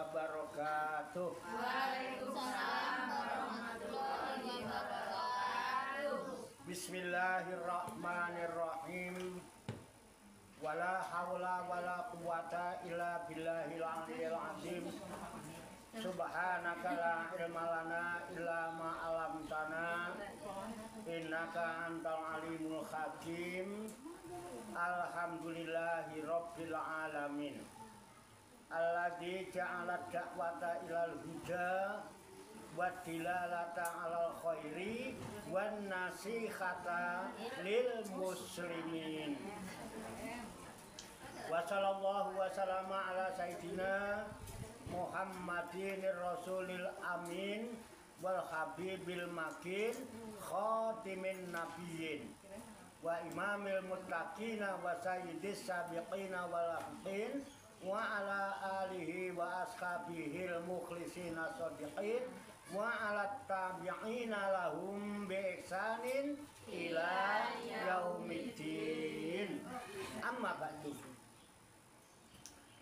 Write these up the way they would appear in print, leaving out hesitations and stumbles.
wabarakatuh. Waalaikumsalam warahmatullahi wabarakatuh. Bismillahirrahmanirrahim. Wala haula wala quwata illa billahil aliyil azim. Subhanaka la ilma lana illa ma 'allamtana innaka antal alimul hakim. Alhamdulillahi rabbil alamin. Alladzi ja'ala da'wata ilal huda wa dilalata 'alal khairi wan nasihata lil muslimin. Wa sallallahu wa sallama ala sayyidina Muhammadin rasulil amin wal habibil makin khatimin nabiyyin wa imamil muttaqina wa sayyidis sabiqina wal lahiqin wa ala alihi wa ashabihil mukhlisina shodiqin wa ala tabi'ina lahum bi ihsanin ila yaumiddin. Amma ba'du.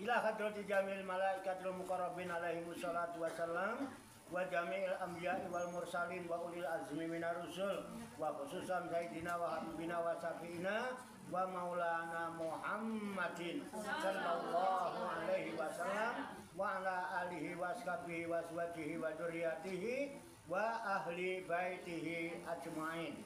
Ila hadrati jamil malaikatul muqarrabin alaihi wassalatu wassalam wa jami'il anbiya'i wal mursalin wa ulil azmi minar rusul wa khususan sayyidina wa habibina wa syafi'ina wa maulana Muhammadin sallallahu alaihi wasallam wa ala alihi wa ashabihi wa azwajihi wa dzurriyyatihi wa ahli baitihi ajmain.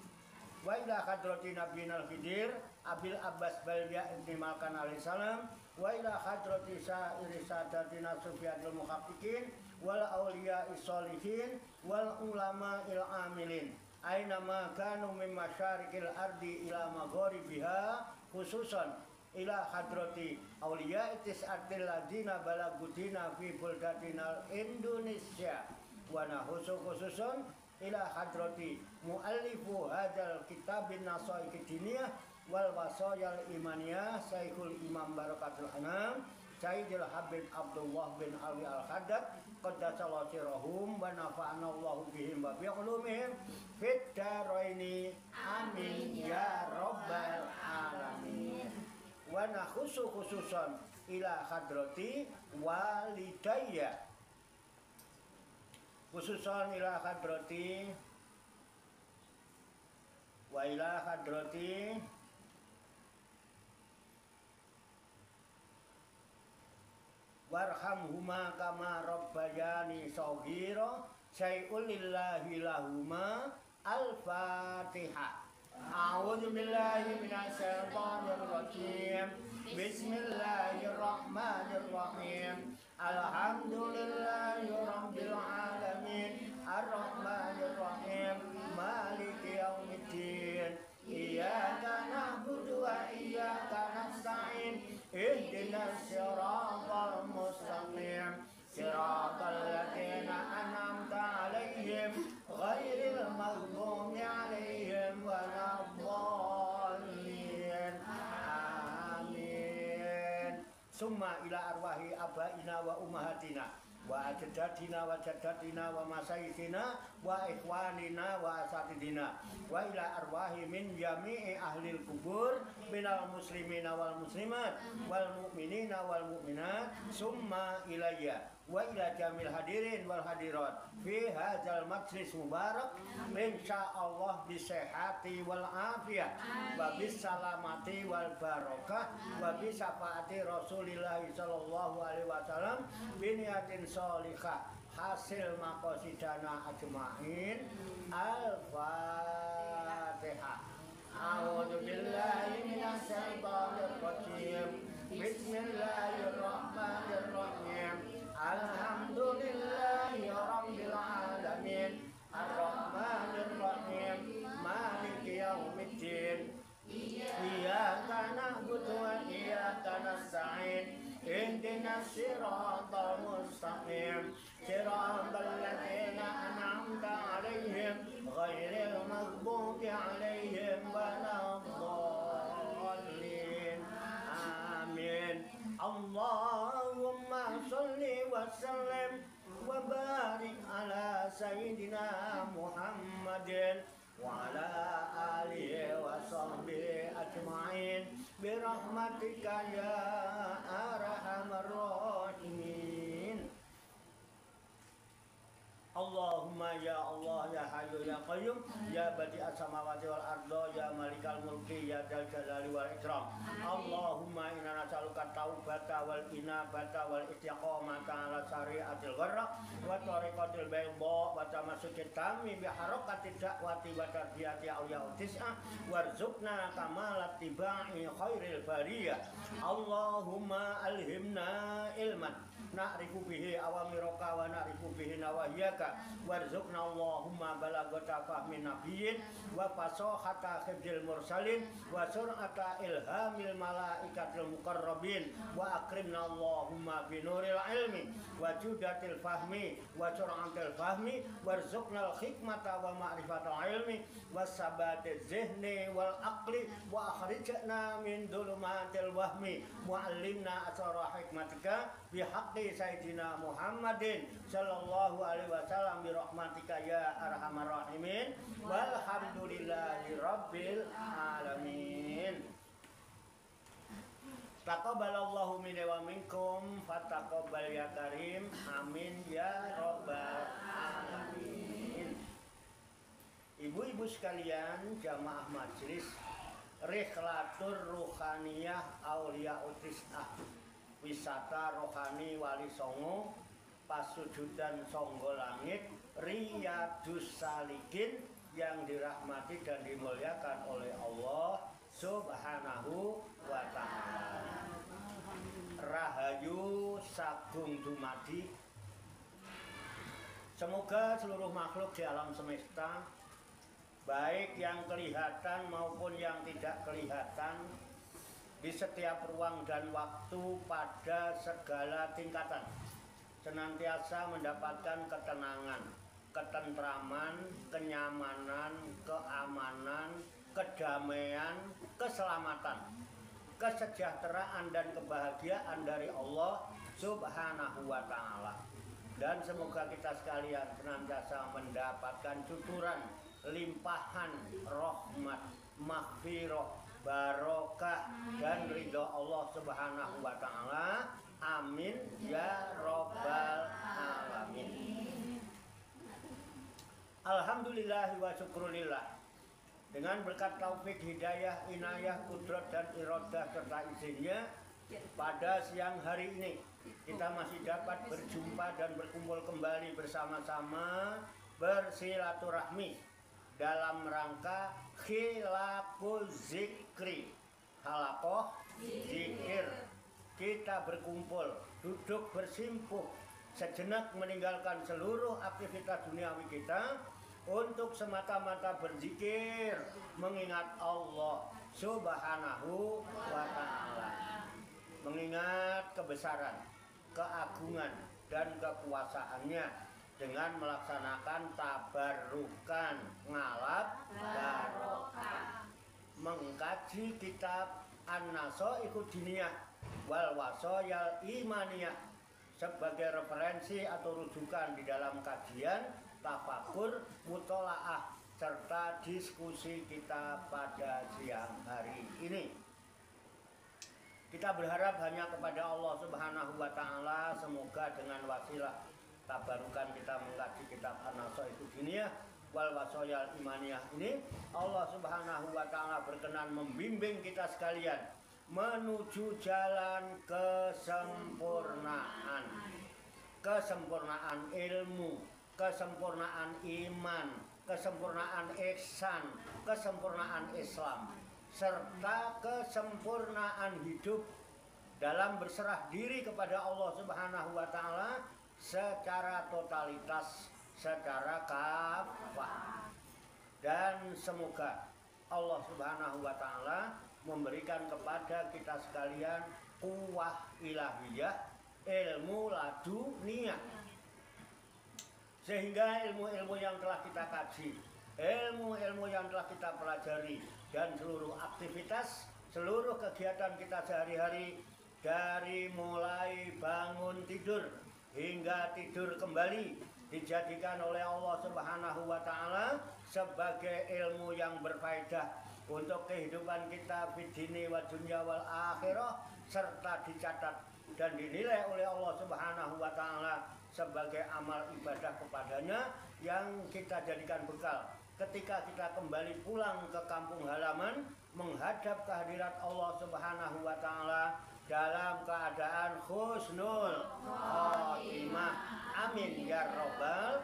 Wa ila hadrati nabiyina al-khidir abil abbas balya ibn malkan alaihi salam wa ila hadrati sa'iri sadatina sufyatul muhaqqiqin wal awliya is-solihin wal ulama il-amilin aina ma kanu min masyariqil ardi ila magharibiha khususan ila hadrati awliya tis'atil ladina balagudina fi buldatinal Indonesia wa khususun ila hadrati muallifu hadal kitabin nasaik diniyah wal wasayal imaniyah Syekhul Imam Barakatul Anam Sayyidil Habib Abdullah bin Ali Al-Haddad qaddasallahu sirrahum wa nafa'ana Allahu bihim wa bi'ulumihim fid dharaini amin ya rabbal alamin. Wa khususan ila hadrati walidayya khususan ila hadrati wa ila hadrati warhamhuma kama rabbayani shaghira syai'un lillahi lahuma. Al-Fatihah. A'udzu billahi minasy syaithanir rajim. Bismillahirrahmanirrahim. Alhamdulillahi rabbil alamin. Arrahmanirrahim. Maliki yaumiddin. Iyyaka na'budu wa iyyaka nasta'in. Ihdinas siratal mustaqim. Siratal ladzina an'amta 'alaihim ghairil maghdubi 'alaihim waladdallin. Amin. Summa ila arwahi abaina wa ummahatina wa ajdadina wa jaddatina wa masayikhina wa ikhwanina wa asatidina wa ila arwahi min jami'i ahlil kubur minal muslimina wal muslimat wal mu'minina wal mu'minat summa ilayya wa ila jamil hadirin wal hadirat fi hadzal majlis mubarak insyaallah bisehati wal afiyah wa bisalamati wal barakah wa bisafaati Rasulillah sallallahu alaihi wasallam biniyatin sholihah hasil maqasidana ajma'in. Al-Fatihah. A'udzu billahi minasy syaithanir rajim. Bismillahirrahmanirrahim. Alhamdulillahi rabbil alamin. Ar-Rahmanir-Rahim. Maliki yaumiddin. Iyyaka na'budu wa iyyaka nasta'in. Ihdinas siratal mustaqim. Siratal ladzina an'amta 'alaihim ghairil maghdubi 'alaihim waladdallin. Amin. Allahumma sholli wa sallim wa barik ala sayyidina Muhammadin wa ala alihi wa sahbihi ajma'in birahmatika ya arhamar rahimin. Allahumma ya Allah ya Hayyu ya Qayyum ya Badi'as samawati wal ardo ya Malikal mulki ya Dzal jalali wal ikram. Allahumma inna nas'aluka taubata wal inabata wal istiqamata ala syari'atil gharra wa tariqatil bayda wa tamassukit tammi bi harakati da'wati wa tarbiyati awliya tis'ah warzuqna kamalat tibai khairil bariyah. Allahumma alhimna ilman na'rifu bihi awamiraka wa na'rifu bihi nawahiyaka warzuqna Allahumma balagata fahmin nabiyyin wa fasahata khibdil mursalin wa sur'ata ilhamil malaikatil muqarrabin wa akrimna Allahumma binuril ilmi wa judatil fahmi wa sur'atil fahmi warzuqna al-hikmata wa ma'rifatal ilmi wasabati zihni wal aqli wa akhrijna min dhulumatil wahmi wa allimna asrar hikmatika bihaqqi sayyidina Muhammadin sallallahu alaihi wasallam bi rahmatika ya arhamar rahimin walhamdulillahi rabbil alamin. Taqabbalallahu minna wa minkum fataqabbal ya karim amin ya rabbal alamin. Ibu-ibu sekalian jamaah majelis Rikhlatur Ruhaniyah Aulia Utis'ah, wisata rohani Wali Songo, Pasujudan Songgo Langit, Riyadus Salikin yang dirahmati dan dimuliakan oleh Allah Subhanahu wa ta'ala. Rahayu Sagung Dumadi. Semoga seluruh makhluk di alam semesta, baik yang kelihatan maupun yang tidak kelihatan, di setiap ruang dan waktu pada segala tingkatan, senantiasa mendapatkan ketenangan, ketentraman, kenyamanan, keamanan, kedamaian, keselamatan, kesejahteraan dan kebahagiaan dari Allah Subhanahu wa ta'ala. Dan semoga kita sekalian senantiasa mendapatkan cucuran limpahan rahmat, maghfirah, barokah dan ridho Allah Subhanahu wa ta'ala. Amin ya rabbal alamin. Alhamdulillah wa syukrulillah. Dengan berkat taufik, hidayah, inayah, kudrat dan iradah serta izinnya, pada siang hari ini kita masih dapat berjumpa dan berkumpul kembali bersama-sama bersilaturahmi dalam rangka khilafuz zikri, halakoh zikir. Kita berkumpul, duduk bersimpuh sejenak, meninggalkan seluruh aktivitas duniawi kita untuk semata-mata berzikir, mengingat Allah Subhanahu wa ta'ala, mengingat kebesaran, keagungan dan kekuasaannya dengan melaksanakan tabarukan ngalap barokah, mengkaji kitab An-Nasaikhud Diniyah wal Wasayal Imaniyah sebagai referensi atau rujukan di dalam kajian, tafakur, mutolaah serta diskusi kita pada siang hari ini. Kita berharap hanya kepada Allah Subhanahu wa ta'ala, semoga dengan wasilah tabarukan kita mengkaji kitab An-Nasaikhud Diniyah wal Wasayal Imaniyah ini, Allah Subhanahu wa ta'ala berkenan membimbing kita sekalian menuju jalan kesempurnaan, kesempurnaan ilmu, kesempurnaan iman, kesempurnaan ihsan, kesempurnaan Islam, serta kesempurnaan hidup dalam berserah diri kepada Allah Subhanahu wa ta'ala secara totalitas, secara kafah. Dan semoga Allah Subhanahu wa ta'ala memberikan kepada kita sekalian quwwah ilahiyah, ilmu laduniyah, sehingga ilmu-ilmu yang telah kita kaji, ilmu-ilmu yang telah kita pelajari, dan seluruh aktivitas, seluruh kegiatan kita sehari-hari, dari mulai bangun tidur hingga tidur kembali, dijadikan oleh Allah Subhanahu wa ta'ala sebagai ilmu yang berfaedah untuk kehidupan kita fid dini wa dunya wal akhirah, serta dicatat dan dinilai oleh Allah Subhanahu wa ta'ala sebagai amal ibadah kepadanya yang kita jadikan bekal ketika kita kembali pulang ke kampung halaman menghadap kehadirat Allah Subhanahu wa taala dalam keadaan husnul khotimah. Amin ya rabbal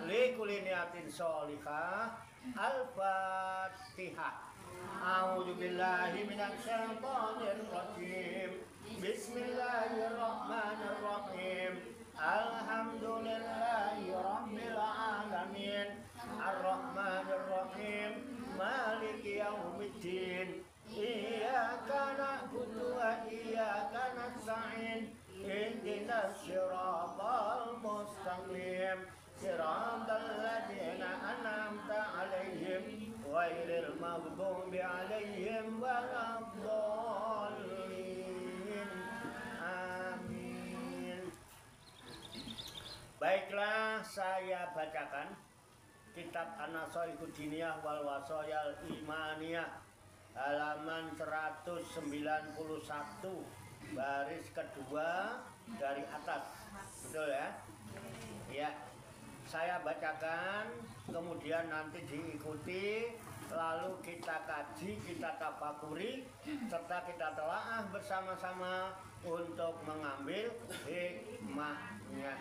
likulli niyatin sholihah. Al-Fatihah. A'udzu billahi minasy syaithanir rajim. Bismillahirrahmanirrahim. Alhamdulillahi rabbil alamin. Ar-Rahmanir Rahim. Maliki yaumiddin. Iyyaka na'budu wa iyyaka nasta'in. Ihdinas siratal mustaqim. Siratal ladzina an'amta 'alaihim ghairil maghdubi 'alaihim waladdallin. Amin. Baiklah, saya bacakan kitab An-Nasaihud Diniyah wal Wasayal Imaniyah halaman 191 baris kedua dari atas. Betul ya? Ya. Saya bacakan, kemudian nanti diikuti, lalu kita kaji, kita tafakuri, serta kita telaah bersama-sama untuk mengambil hikmahnya.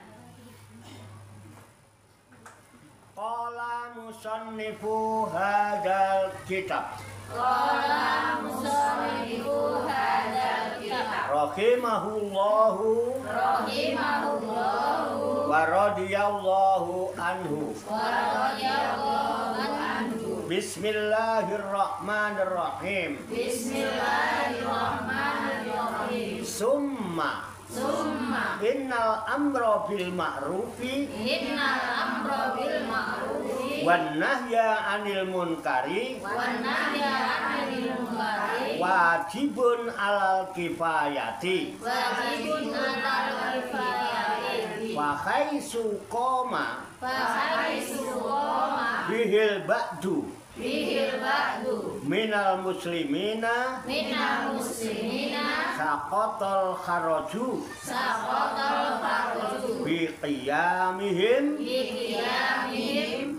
Qala musannifu hadzal kitab. Qala musannifu hadzal kitab. Rahimahullahu wa radiyallahu anhu. Bismillahirrahmanirrahim. Summa innal amra bil ma'rufi wan nahya 'anil munkari wajibun alal kifayati wa khaisu qoma bihil ba'du minal muslimina saqatal kharaju bi qiyamihim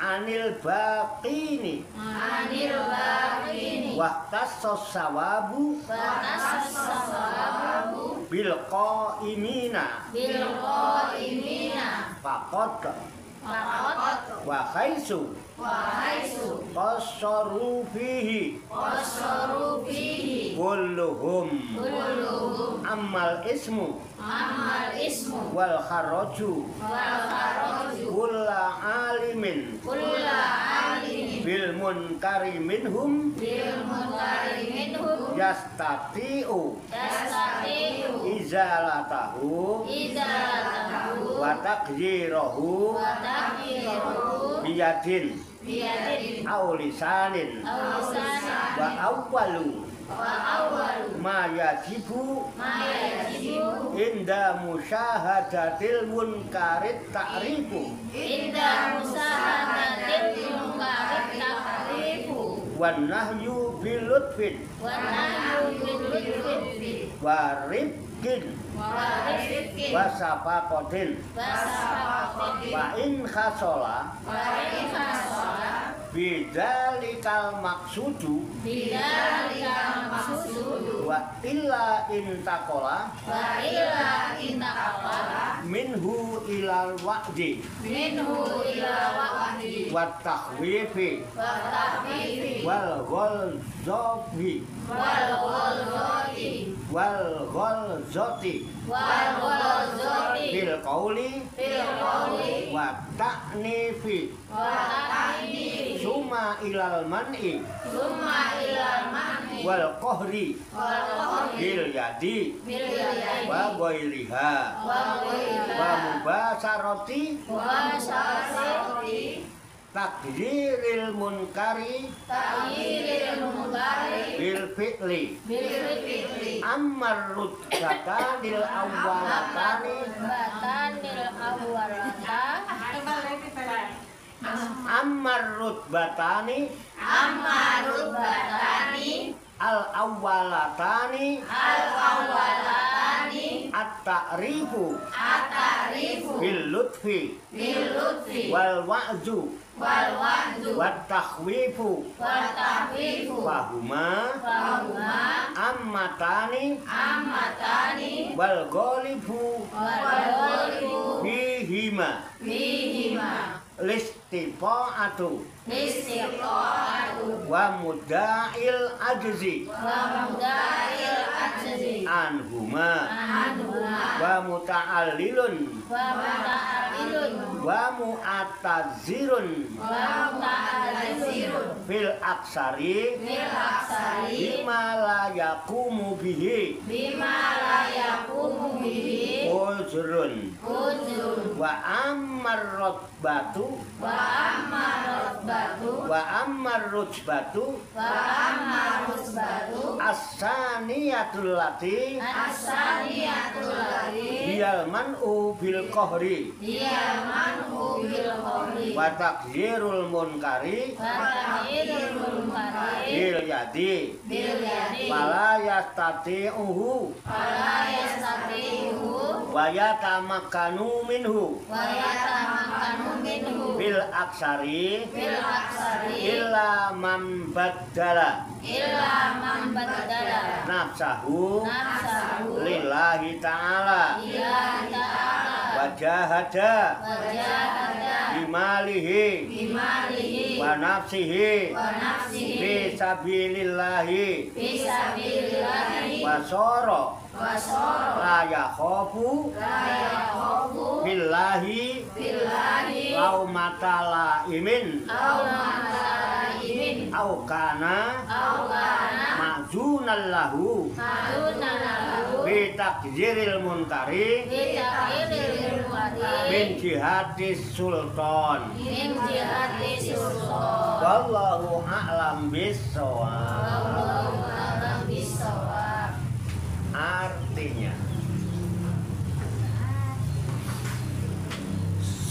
anil baqini wa tasas sawabu bil qaimina faqat wa khaisu qassaru fihi kulluhum ammal ismu wal kharaju kulla alimin bil munkari minhum yastati'u izalatahu wa takjirahu biyadin aw lisanin wa awwalu ma yajibu inda musyahadatil munkarit ta'rifu wan nahyu bil lutfin wa rifqin wa safaqatin wa in khasola bidzalikal maksudu wa illa intaqala minhu ilal wa'di wa takhwifi wal ghalzabi bil qawli wa ta'nifi summa ilal man'i wal qahri bil yadi wa ghairiha wa mubasarati takdiril munkari bil fi'li ammar rutbatanil awwalatani ammar rutbatani al awwalatani At-ta'rifu At-ta'rifu bil lutfi bil-lutfi wal wa'zu wal-wa'du wat takhwifu wat-tahwifu fahuma fahuma ammatani ammatani wal ghalibu wal-ghalibu fihima fihima listifa'atu istiqa'atu wa muda'il ajzi wa muda'il ajzi anhuma anhuma wa muta'allilun wa muta'allilun wa mu'tazirun wa muta'allilun fil aksari bil aksari bima la yaqumu bihi bima la yaqumu bihi uzrun uzrun wa ammar rutbatu wa amma rutbatu wa ammar rutbatu wa amma rusbatu as-saniyatul lati as-saniyatul lati hiyal man'u bil qahri hiya manhu bil qawli wa takzirul munkari wa tahirul munkari bil yadi bil yadi fala yastati'uhu fala yastati'uhu wa yatamakkanu minhu wa yatamakkanu minhu bil aksari bil aksari illa man baddala illa man badala nafsahu nafsahu lillahi ta'ala lillahi ta'ala wa jahada wa jahada bimalihi bimalihi wa nafsihi wa nafsihi fi sabilillahi fisabilillahi wa soro wa sara la yakhafu la yakhafu billahi billahi laumata laimin aw mataimin au kana aw kana ma'zunan lahu maduna lahu bi takziril munkari bitaqiril munkari min jihadis sultan min jihati sultan wallahu a'lam bissawab. wallahu a'lam bissawab. Artinya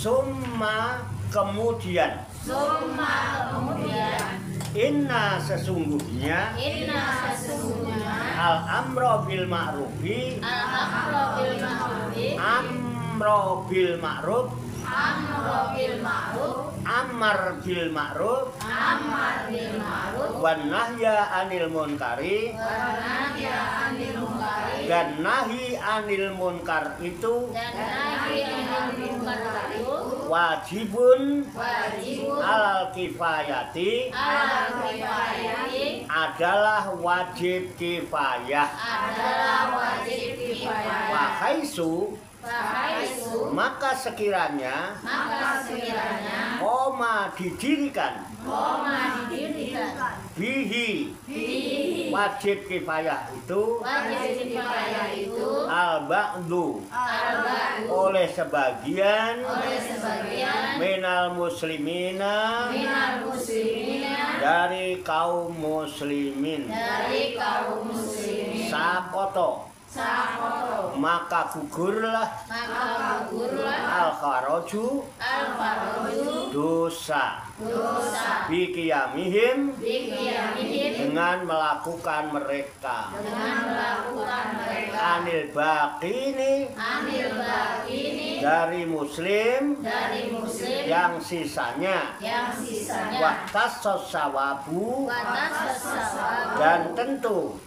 summa kemudian Summa kemudian inna sesungguhnya inna sesungguhnya al amro bil ma'rufi al-amru bil ma'rufi amro bil ma'ruf amru bil ma'ruf amar bil ma'ruf amar bil ma'ruf wan nahya anil munkari wa nahya 'anil munkari dan nahi anil munkar itu dan nahi 'anil munkar itu wajibun wajibun alal kifayati ala kifayati adalah wajib kifayah adalah wajib kifayah wa khaisu Fahaisu maka sekiranya maka sekiranya koma didirikan koma didirikan bihi bihi wajib kifayah itu wajib kifayah itu al ba'du al-ba'du oleh sebagian oleh sebagian minal muslimina minal muslimina dari kaum muslimin dari kaum muslimin sakoto sakoto maka gugurlah maka gugurlah al kharaju al-farju dosa dosa bikiyamihim bikiyamihim dengan melakukan mereka dengan melakukan mereka anil baqini anil bakini dari muslim dari muslim yang sisanya yang sisanya wahtasos sawabu batas sesawab dan tentu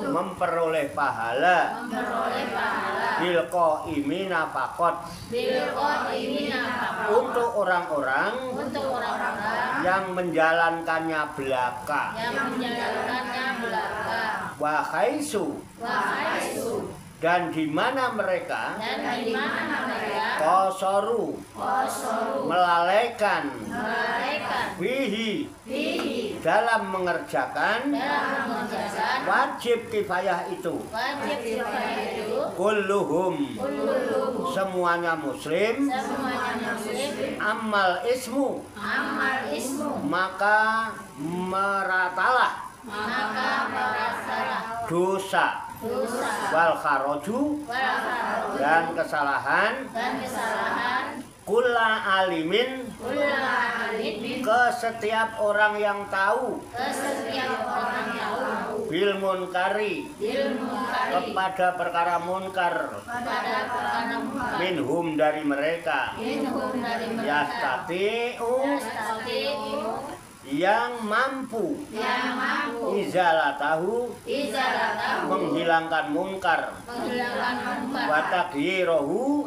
memperoleh pahala memperoleh pahala bil qaimina faqat bil qaimina untuk orang-orang untuk orang-orang yang menjalankannya belaka yang menjalankannya belaka wa khaisu wahaisu dan di mana mereka dan di mana mereka kosoru kosoru melalaikan malaikat bihi bihi dalam mengerjakan dalam mengerjakan wajib kifayah itu wajib kifayah itu kulluhum kulluhum semuanya muslim semuanya muslim amal ismu amal ismu maka meratalah maka merasalah dosa dosa wal kharaju wal dan kesalahan dan kesalahan kulla alimin ulah alim ke setiap orang yang tahu ke setiap orang yang tahu bil munkari kepada perkara munkar minhum dari mereka yastati'u yang mampu izalatahu menghilangkan munkar wa taghyirahu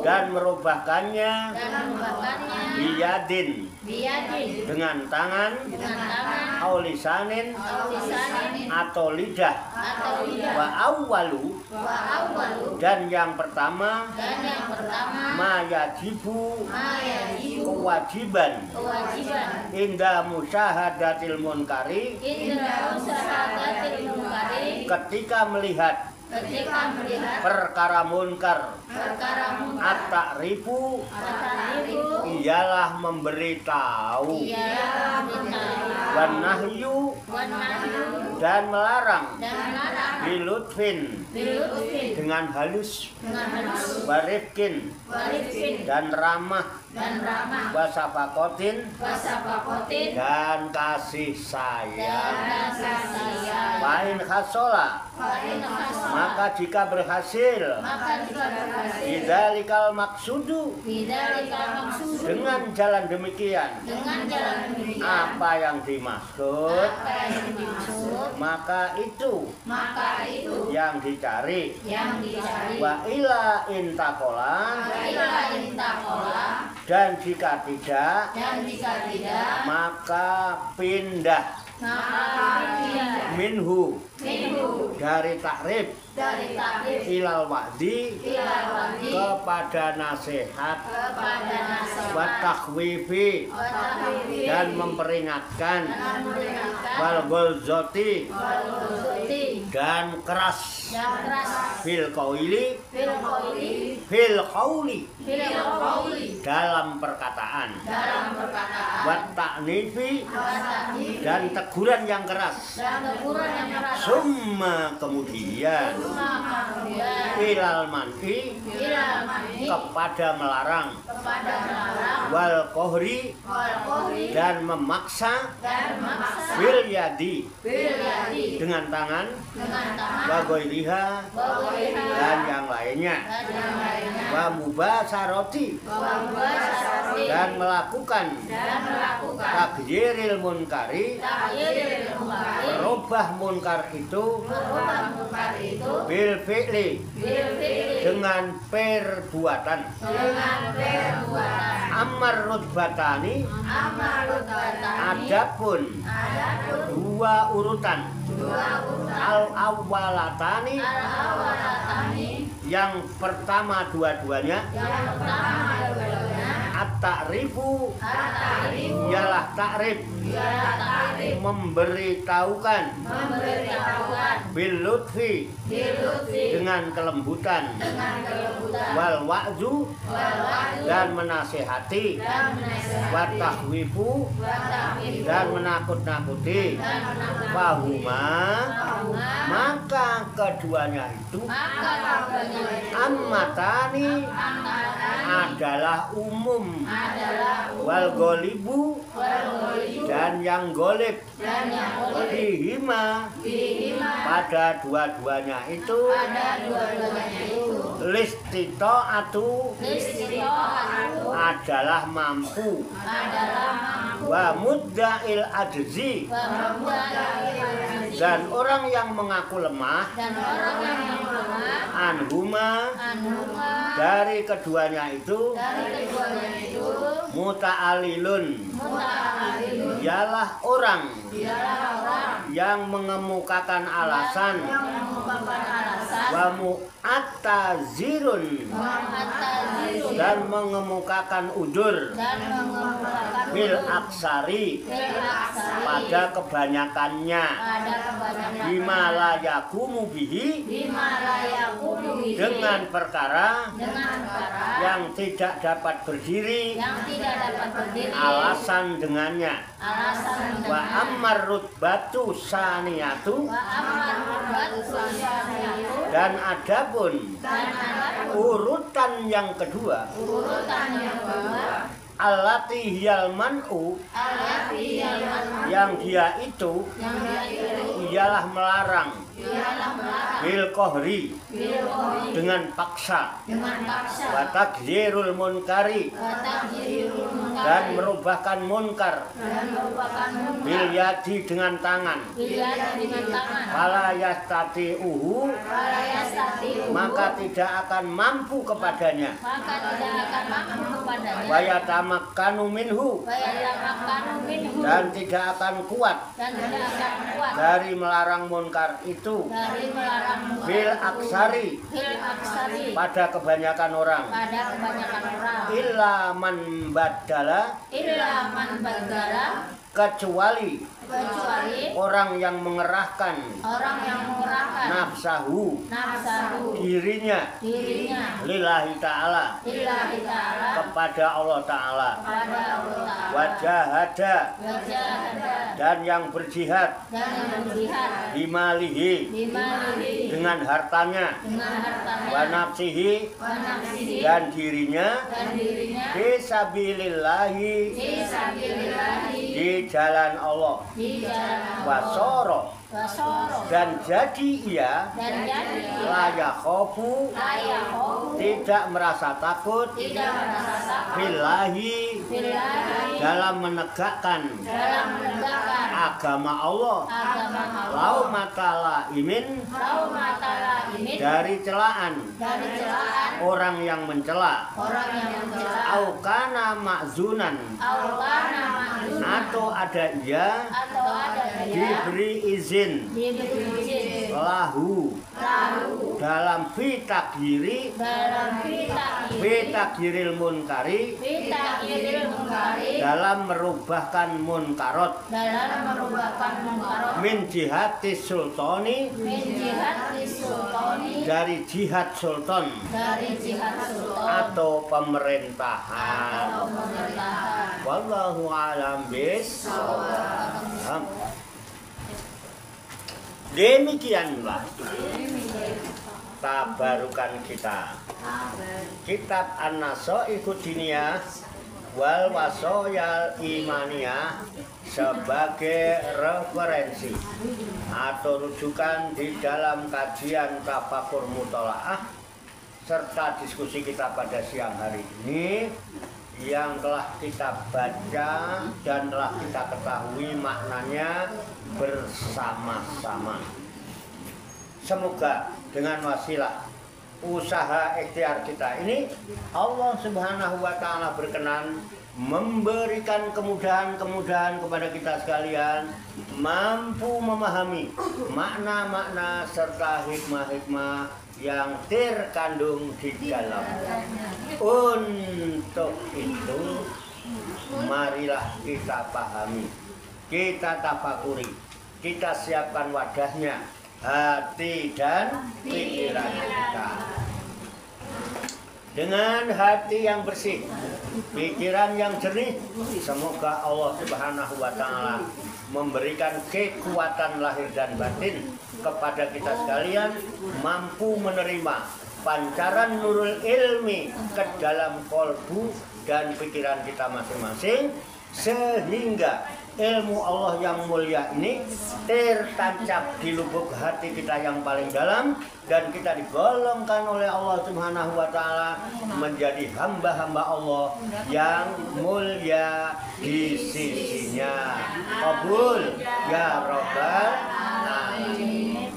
dan merubahkannya biyadin dengan tangan au lisanin atau lidah wa awwalu dan yang pertama mayajibu kewajiban inda musyahadatil munkari ketika melihat perkara munkar at-ta'rifu ialah memberitahu wan nahyu dan melarang bilutfin dengan halus warifkin dan ramah wasafakotin dan kasih sayang lain khasola maka jika berhasil bidzalikal maksudu dengan jalan demikian apa yang dimaksud maka itu yang dicari wa ila intakola dan jika tidak maka pindah minhu dari takrib ilal wa'di kepada nasihat wa takhwifi dan memperingatkan wal golzoti dan keras fil qauli dalam perkataan wa ta'nifi dan teguran yang keras summa kemudian ilal manfi kepada melarang wal kohri dan memaksa bil yadi dengan tangan wa ghairiha dan yang lainnya wa mubasarati dan melakukan takdiril munkari merubah munkar itu bil fi'li dengan perbuatan amar rutbatani adapun dua urutan al awwalatani yang pertama dua-duanya at-ta'rifu ialah takrib memberitahukan bil lutfi dengan kelembutan wal wa'zu dan menasihati wa tahwifu dan menakut-nakuti fahuma maka keduanya itu ammatani adalah umum wal golibu dan yang golib bihima pada dua-duanya itu listito'atu adalah mampu wa mudda'il ajzi dan orang yang mengaku lemah anhuma dari keduanya itu muta'alilun ialah orang yang mengemukakan alasan wa mu'attazirun dan mengemukakan udur bil aksari pada kebanyakannya bima la yakumu bihi dengan perkara yang tidak dapat berdiri alasan dengannya wa ammar rutbatu saniyatu dan adapun urutan yang kedua allati hiyal man'u, yang dia itu ialah melarang, bil kohri, dengan paksa, wa takzirul munkari, dan merubahkan munkar, bil yadi, dengan tangan, fala yastati'uhu, maka tidak akan mampu kepadanya, wa yatamakkanu minhu, dan tidak akan kuat dari melarang munkar itu, bil aksari, pada kebanyakan orang, illa man badala, kecuali orang yang mengerahkan nafsahu, dirinya, lillahi ta'ala, kepada Allah Ta'ala, wajahada, dan yang berjihad, bimalihi, dengan hartanya, wa nafsihi, dan dirinya, fisabilillahi, di jalan Allah, wasoro, dan jadi ia layak khofu, tidak merasa takut, billahi, dalam menegakkan agama Allah, laumatala imin, dari celaan orang yang mencela, aukana makzunan, atau ada ia diberi izin, lahu, dalam fitakiri, fitakiril munkari, dalam merubahkan munkarot, min jihatis sultani, dari jihad sultan, atau pemerintahan. Wallahu a'lam bishawab. Demikianlah tabarukan kita, kitab An-Nasaihud Diniyah wal Wasoyal Imaniyah, sebagai referensi atau rujukan di dalam kajian tafakur mutolaah serta diskusi kita pada siang hari ini, yang telah kita baca dan telah kita ketahui maknanya bersama-sama. Semoga dengan wasilah usaha ikhtiar kita ini, Allah Subhanahu wa Ta'ala berkenan memberikan kemudahan-kemudahan kepada kita sekalian, mampu memahami makna-makna serta hikmah-hikmah yang terkandung di dalam. Untuk itu, marilah kita pahami, kita tafakuri, kita siapkan wadahnya, hati dan pikiran kita. Dengan hati yang bersih, pikiran yang jernih, semoga Allah Subhanahu wa Ta'ala memberikan kekuatan lahir dan batin kepada kita sekalian, mampu menerima pancaran nurul ilmi ke dalam kolbu dan pikiran kita masing-masing, sehingga ilmu Allah yang mulia ini tertancap di lubuk hati kita yang paling dalam, dan kita digolongkan oleh Allah Subhanahu wa Ta'ala menjadi hamba-hamba Allah yang mulia di sisinya. Qabul ya Rabbal alamin.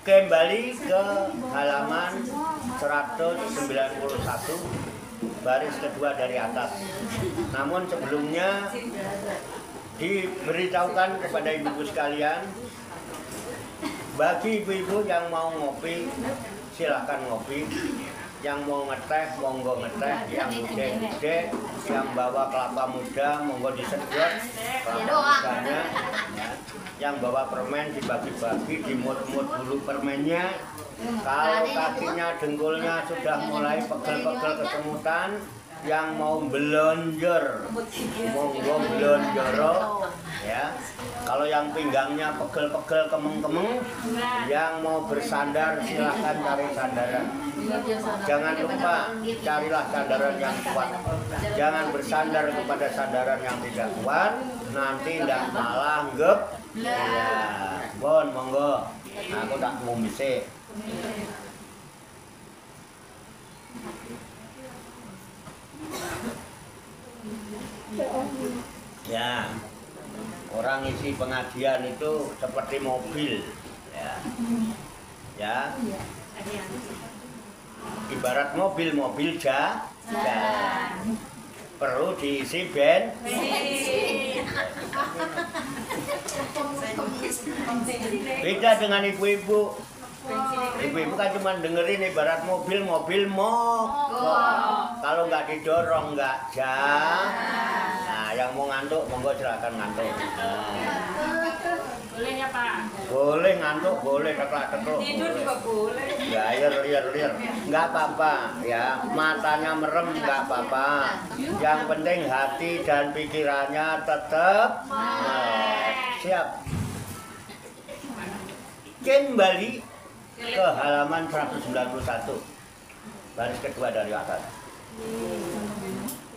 Kembali ke halaman 191, baris kedua dari atas. Namun sebelumnya diberitahukan kepada ibu-ibu sekalian, bagi ibu-ibu yang mau ngopi silahkan ngopi, yang mau ngeteh monggo ngeteh, yang muda-muda yang bawa kelapa muda monggo disedot kelapa mudanya, yang bawa permen dibagi-bagi, dimut-mut dulu permennya. Kalau kakinya dengkulnya sudah mulai pegel-pegel kesemutan, yang mau belonjor, monggo belonjoro ya. Kalau yang pinggangnya pegel-pegel kemeng-kemeng, yang mau bersandar silahkan cari sandaran. Jangan lupa carilah sandaran yang kuat. Jangan bersandar kepada sandaran yang tidak kuat, nanti tidak malah gep. Ya, bon monggo. Aku tak mau misik. Ya, orang isi pengajian itu seperti mobil, ya, ya. Ibarat mobil jalan, perlu diisi bensin. Beda dengan ibu-ibu. Ibu-ibu kan cuma dengerin ibarat mobil mogok. Kalau nggak didorong nggak jalan. Nah, yang mau ngantuk monggo silakan ngantuk. Boleh ya Pak? Boleh ngantuk, boleh teklak-tekluk. Tidur juga boleh. Ya, liar. Nggak apa-apa ya, matanya merem nggak apa-apa. Yang penting hati dan pikirannya tetap siap. Kembali ke halaman 191 baris kedua dari atas.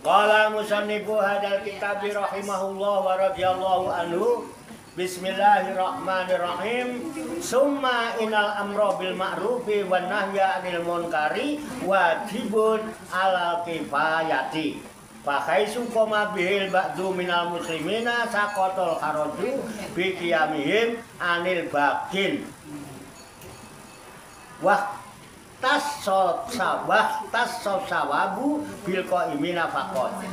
Qala musannifu hadal kitabi rahimahullah wa radhiyallahu anhu. Bismillahirrahmanirrahim. Summa inal amro bil ma'rufi wan nahya 'anil munkari wajibun 'alal kifayati. Fa khaisu qama bihil ba'du minal muslimina saqatul kharaju bi qiyamihim 'anil bakin. Wah tas sawabu bil qaimina faqat.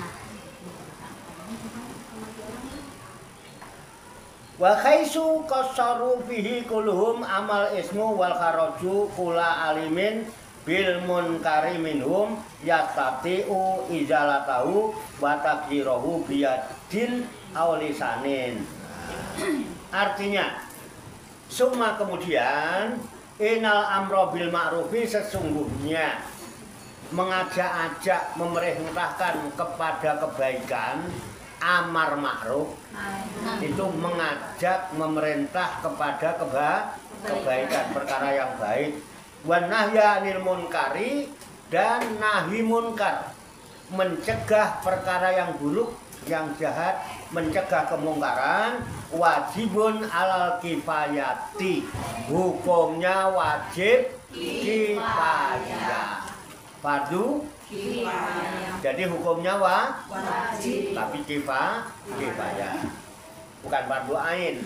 Wa khaisu qasaru fihi kulluhum amal ismu wal kharaju kula alimin bil munkari minhum yastati'u izalatahu wa taqdirahu biyadin aw lisanin. Artinya summa kemudian inal amro bil ma'rufi sesungguhnya mengajak-ajak memerintahkan kepada kebaikan. Amar ma'ruf itu mengajak memerintah kepada kebaikan, perkara yang baik. Wan nahya 'anil munkari dan nahi munkar, mencegah perkara yang buruk, yang jahat, mencegah kemungkaran. Wajibun 'alal kifayati, hukumnya wajib kifayah. Fardu jadi hukumnya wajib, tapi kifayah, bukan fardu ain.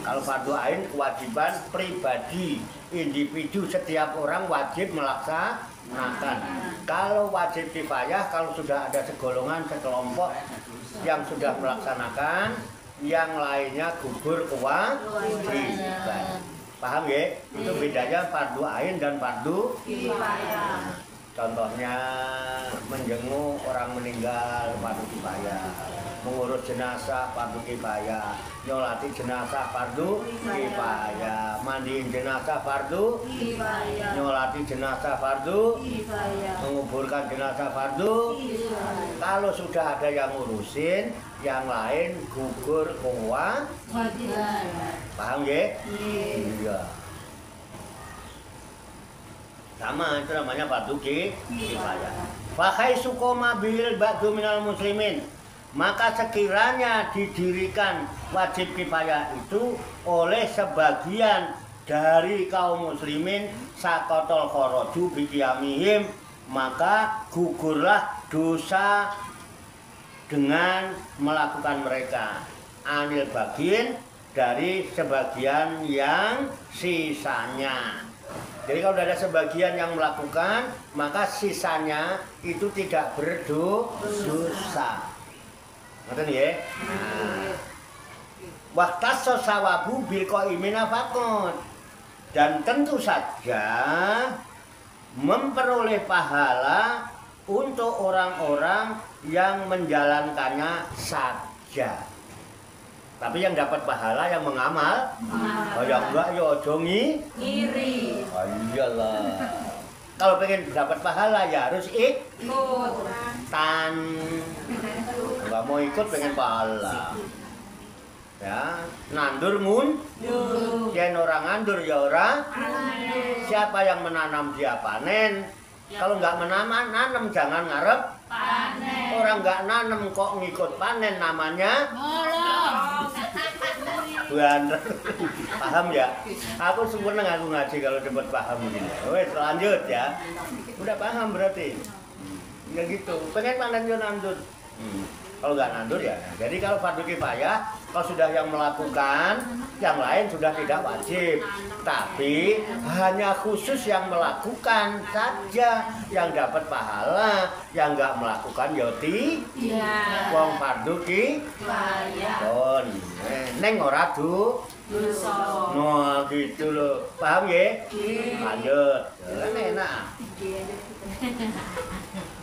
Kalau fardu ain kewajiban pribadi, individu, setiap orang wajib melaksanakan. Kalau wajib kifayah, kalau sudah ada segolongan, sekelompok yang sudah melaksanakan, yang lainnya gugur kewajiban. Paham ya? Itu bedanya fardu ain dan fardu kifayah. Contohnya menjenguk orang meninggal fardu kifayah, mengurus jenazah fardu kifayah, nyolati jenazah fardu kifayah, mandiin jenazah fardu kifayah, nyolati jenazah fardu kifayah, menguburkan jenazah fardu kifayah. Kalau sudah ada yang ngurusin, yang lain gugur kewajiban. Paham ya? Iya. Sama, itu namanya fardu kifayah. Fa khaisu qama bil ba'du minal muslimin, maka sekiranya didirikan wajib kifayah itu oleh sebagian dari kaum muslimin saqatul kharaju bi qiyamihim, maka gugurlah dosa dengan melakukan mereka. Anil bagin, dari sebagian yang sisanya. Jadi kalau ada sebagian yang melakukan, maka sisanya itu tidak berdosa. Ngerti ya? Waqtas sawabu bil qaimina faqat. Dan tentu saja memperoleh pahala untuk orang-orang yang menjalankannya saja. Tapi yang dapat pahala yang mengamal. Oh ya enggak ya ojo ngiri. Oh iyalah. Kalau pengen dapat pahala ya harus ikut. tan. Nggak mau ikut pengen pahala. Ya, nandur yen orang nandur ya ora. Siapa yang menanam dia panen. Kalau nggak nanam jangan ngarep panen. Orang nggak nanam kok ngikut panen namanya bener. Paham ya? Aku sempurna aku ngaji kalau dapat paham begini. Wes lanjut ya. Udah paham berarti. Ya gitu. Pengen panen yo nandur. Kalau nggak nandur ya. Jadi kalau fardu kifayah, kalau sudah yang melakukan, yang lain sudah tidak wajib. Tapi hanya khusus yang melakukan saja yang dapat pahala, yang nggak melakukan yoti. Ya. Wong fardu kifayah. Neng ora du. Nah gitu loh. Paham ya? Lanjut. Enak.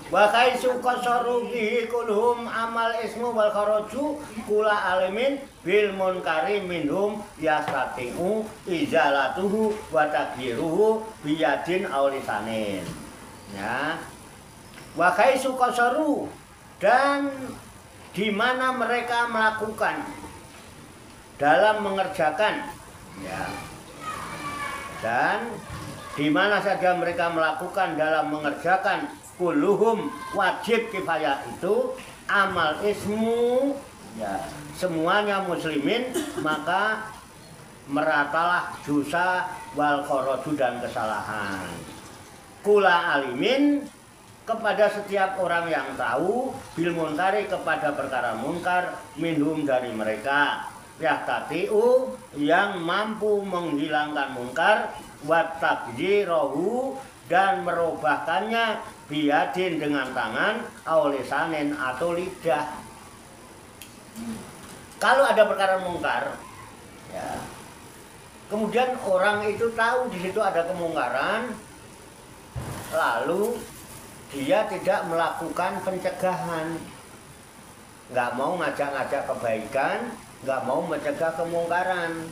Wa kaisu qasaru bihi kulhum amal ismu wal kharaju kula alimin bil munkari minhum yastatiu izalatuhu wa tagyiruhu biyadin aw lisanin. Ya. Wa kaisu qasaru, dan di mana mereka melakukan dalam mengerjakan, ya. Dan di mana saja mereka melakukan dalam mengerjakan kulluhum wajib kifayah itu amal ismu, ya, semuanya muslimin, maka meratalah dosa wal kharaju dan kesalahan. Kula alimin, kepada setiap orang yang tahu, bil munkari, kepada perkara munkar, minhum dari mereka, yahtatiu, yang mampu menghilangkan munkar, wat takjirahu, dan merubahkannya biadin dengan tangan, aulisanin atau lidah. Kalau ada perkara mungkar, ya, kemudian orang itu tahu di situ ada kemungkaran, lalu dia tidak melakukan pencegahan, nggak mau ngajak-ngajak kebaikan, nggak mau mencegah kemungkaran,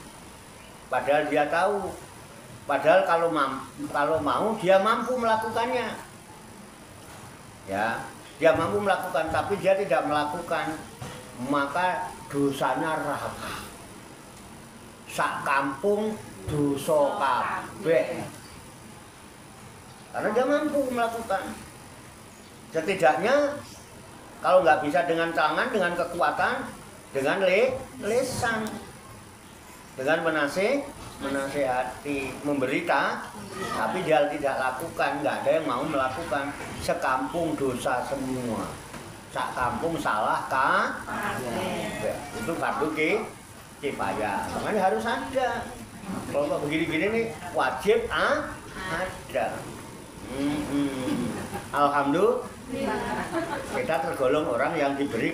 padahal dia tahu. Padahal kalau mau dia mampu melakukannya, ya, dia mampu melakukan, tapi dia tidak melakukan, maka dosanya rata. Sak kampung dosa kabeh, karena dia mampu melakukan. Setidaknya kalau nggak bisa dengan tangan, dengan kekuatan, dengan lisan, dengan menasehati, memberita, tapi dia tidak lakukan, nggak ada yang mau melakukan. Sekampung dosa semua, sak kampung salah ya, itu fardu kifayah. Makanya harus ada. Kalau begini-gini nih wajib ada. Alhamdulillah kita tergolong orang yang diberi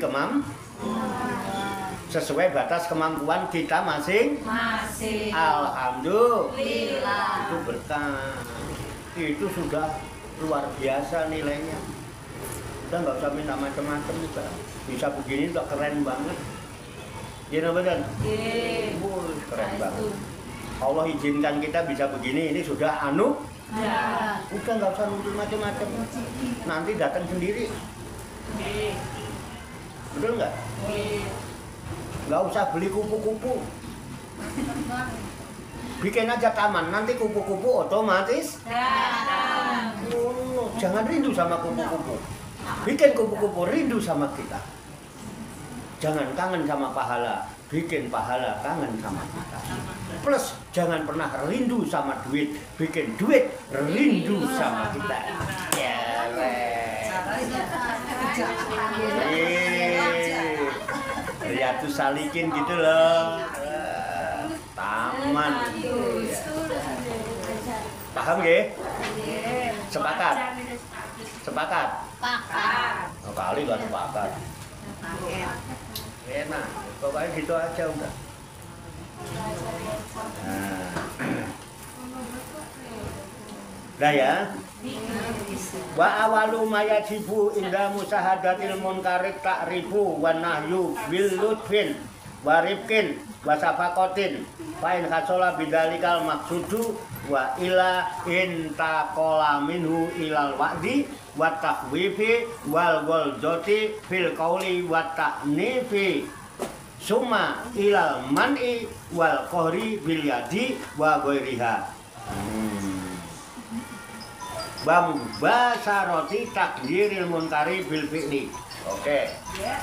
sesuai batas kemampuan kita masing-masing. Alhamdulillah. Itu berkah. Itu sudah luar biasa nilainya. Kita nggak usah minta macam-macam juga. Bisa begini udah keren banget. Iya benar? Keren banget. Allah izinkan kita bisa begini, ini sudah ya. Udah nggak usah nuntut macam-macam. Nanti datang sendiri. Betul nggak? Nggak usah beli kupu-kupu, bikin aja taman, nanti kupu-kupu otomatis datang. Jangan rindu sama kupu-kupu, bikin kupu-kupu rindu sama kita. Jangan kangen sama pahala, bikin pahala kangen sama kita. Plus jangan pernah rindu sama duit, bikin duit rindu sama kita. Riyadus Salikin gitu loh, taman. Paham ya? Sepakat? Sepakat? Oh, kali gak sepakat. Enak, pokoknya gitu aja udah. Nah ya. Wa awalu mayajibu inda musahadatil munkari ta'rifu wa nahyu bil lutfin wa rifkin wa safaqatin fa in hasola bidzalikal maqsudu wa ila intaqala minhu ilal wa'di wa takhwifi wal ghalzati fil qawli wa ta'nifi summa ilal man'i wal qahri bil yadi wa ghairiha. Bam basaroti takdiril munkari bil fi'li. Oke. Ya.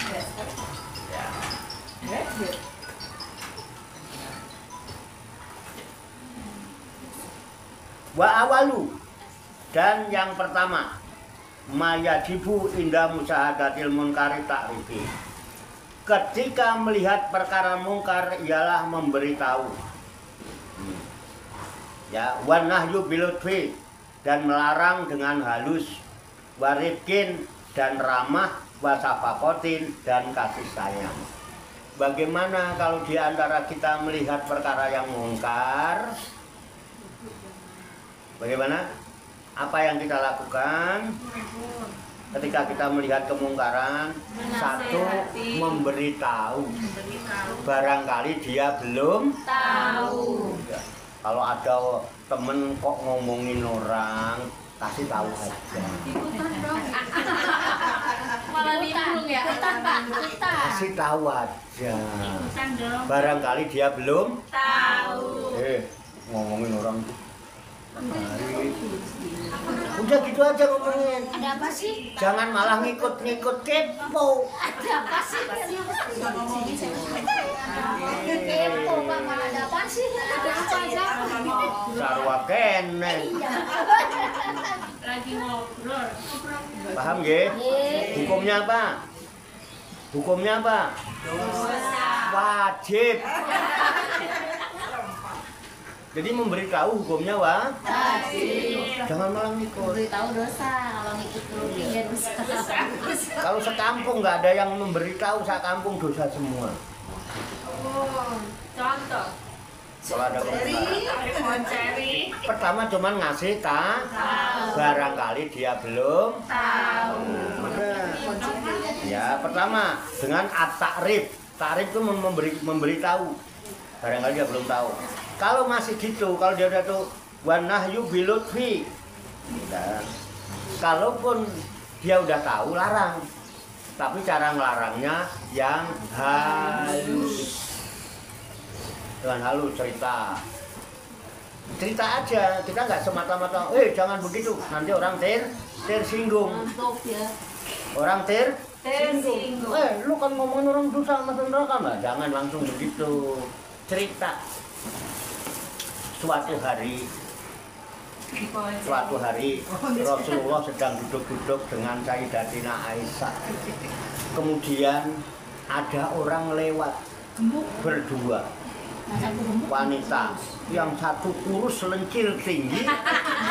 Wa awalu, dan yang pertama mayajibu inda musahadatil munkari ta'rifi. Ketika melihat perkara mungkar ialah memberitahu. Ya, wa nahyu bilutfi, dan melarang dengan halus, warifkin dan ramah, wasafakotin dan kasih sayang. Bagaimana kalau di antara kita melihat perkara yang mungkar? Bagaimana? Apa yang kita lakukan ketika kita melihat kemungkaran? Satu, memberitahu. Barangkali dia belum tahu. Ya. Kalau ada temen kok ngomongin orang, kasih tahu aja. Malah nimbrung ya. Kasih tahu aja. Barangkali dia belum tahu. Ngomongin orang. Udah gitu aja ngomongin. Ada apa sih? Jangan malah ngikut-ngikut kepo. Ada apa sih? Kepo Mama, ada apa sih? Ada apa aja? Sarwa kene. Lagi ngobrol. Paham nggih? Hukumnya apa? Hukumnya apa? Wajib. Jadi memberitahu hukumnya wajib. Jangan malah ngikut. Memberitahu dosa, kalau ngikut ya dosa. Kalau sekampung nggak ada yang memberitahu, sekampung dosa semua. Contoh. Kalau ada kemungkaran. Pertama cuman ngasih barangkali dia belum tahu. Ya, pertama dengan at-ta'rif. Ta'rif itu memberitahu. Barangkali dia belum tahu. Kalau masih gitu, kalau dia udah tuh wanahyu bilutfi. Nah, kalaupun dia udah tahu, larang. Tapi cara ngelarangnya yang halus. Dengan halus cerita aja, kita nggak semata-mata jangan begitu, nanti orang tersinggung. Orang tersinggung. Lu kan ngomongin orang dosa masuk neraka, nggak? Jangan langsung begitu. Cerita suatu hari Rasulullah sedang duduk-duduk dengan Sayyidatina Aisyah. Kemudian ada orang lewat berdua, wanita, yang satu kurus selencil tinggi,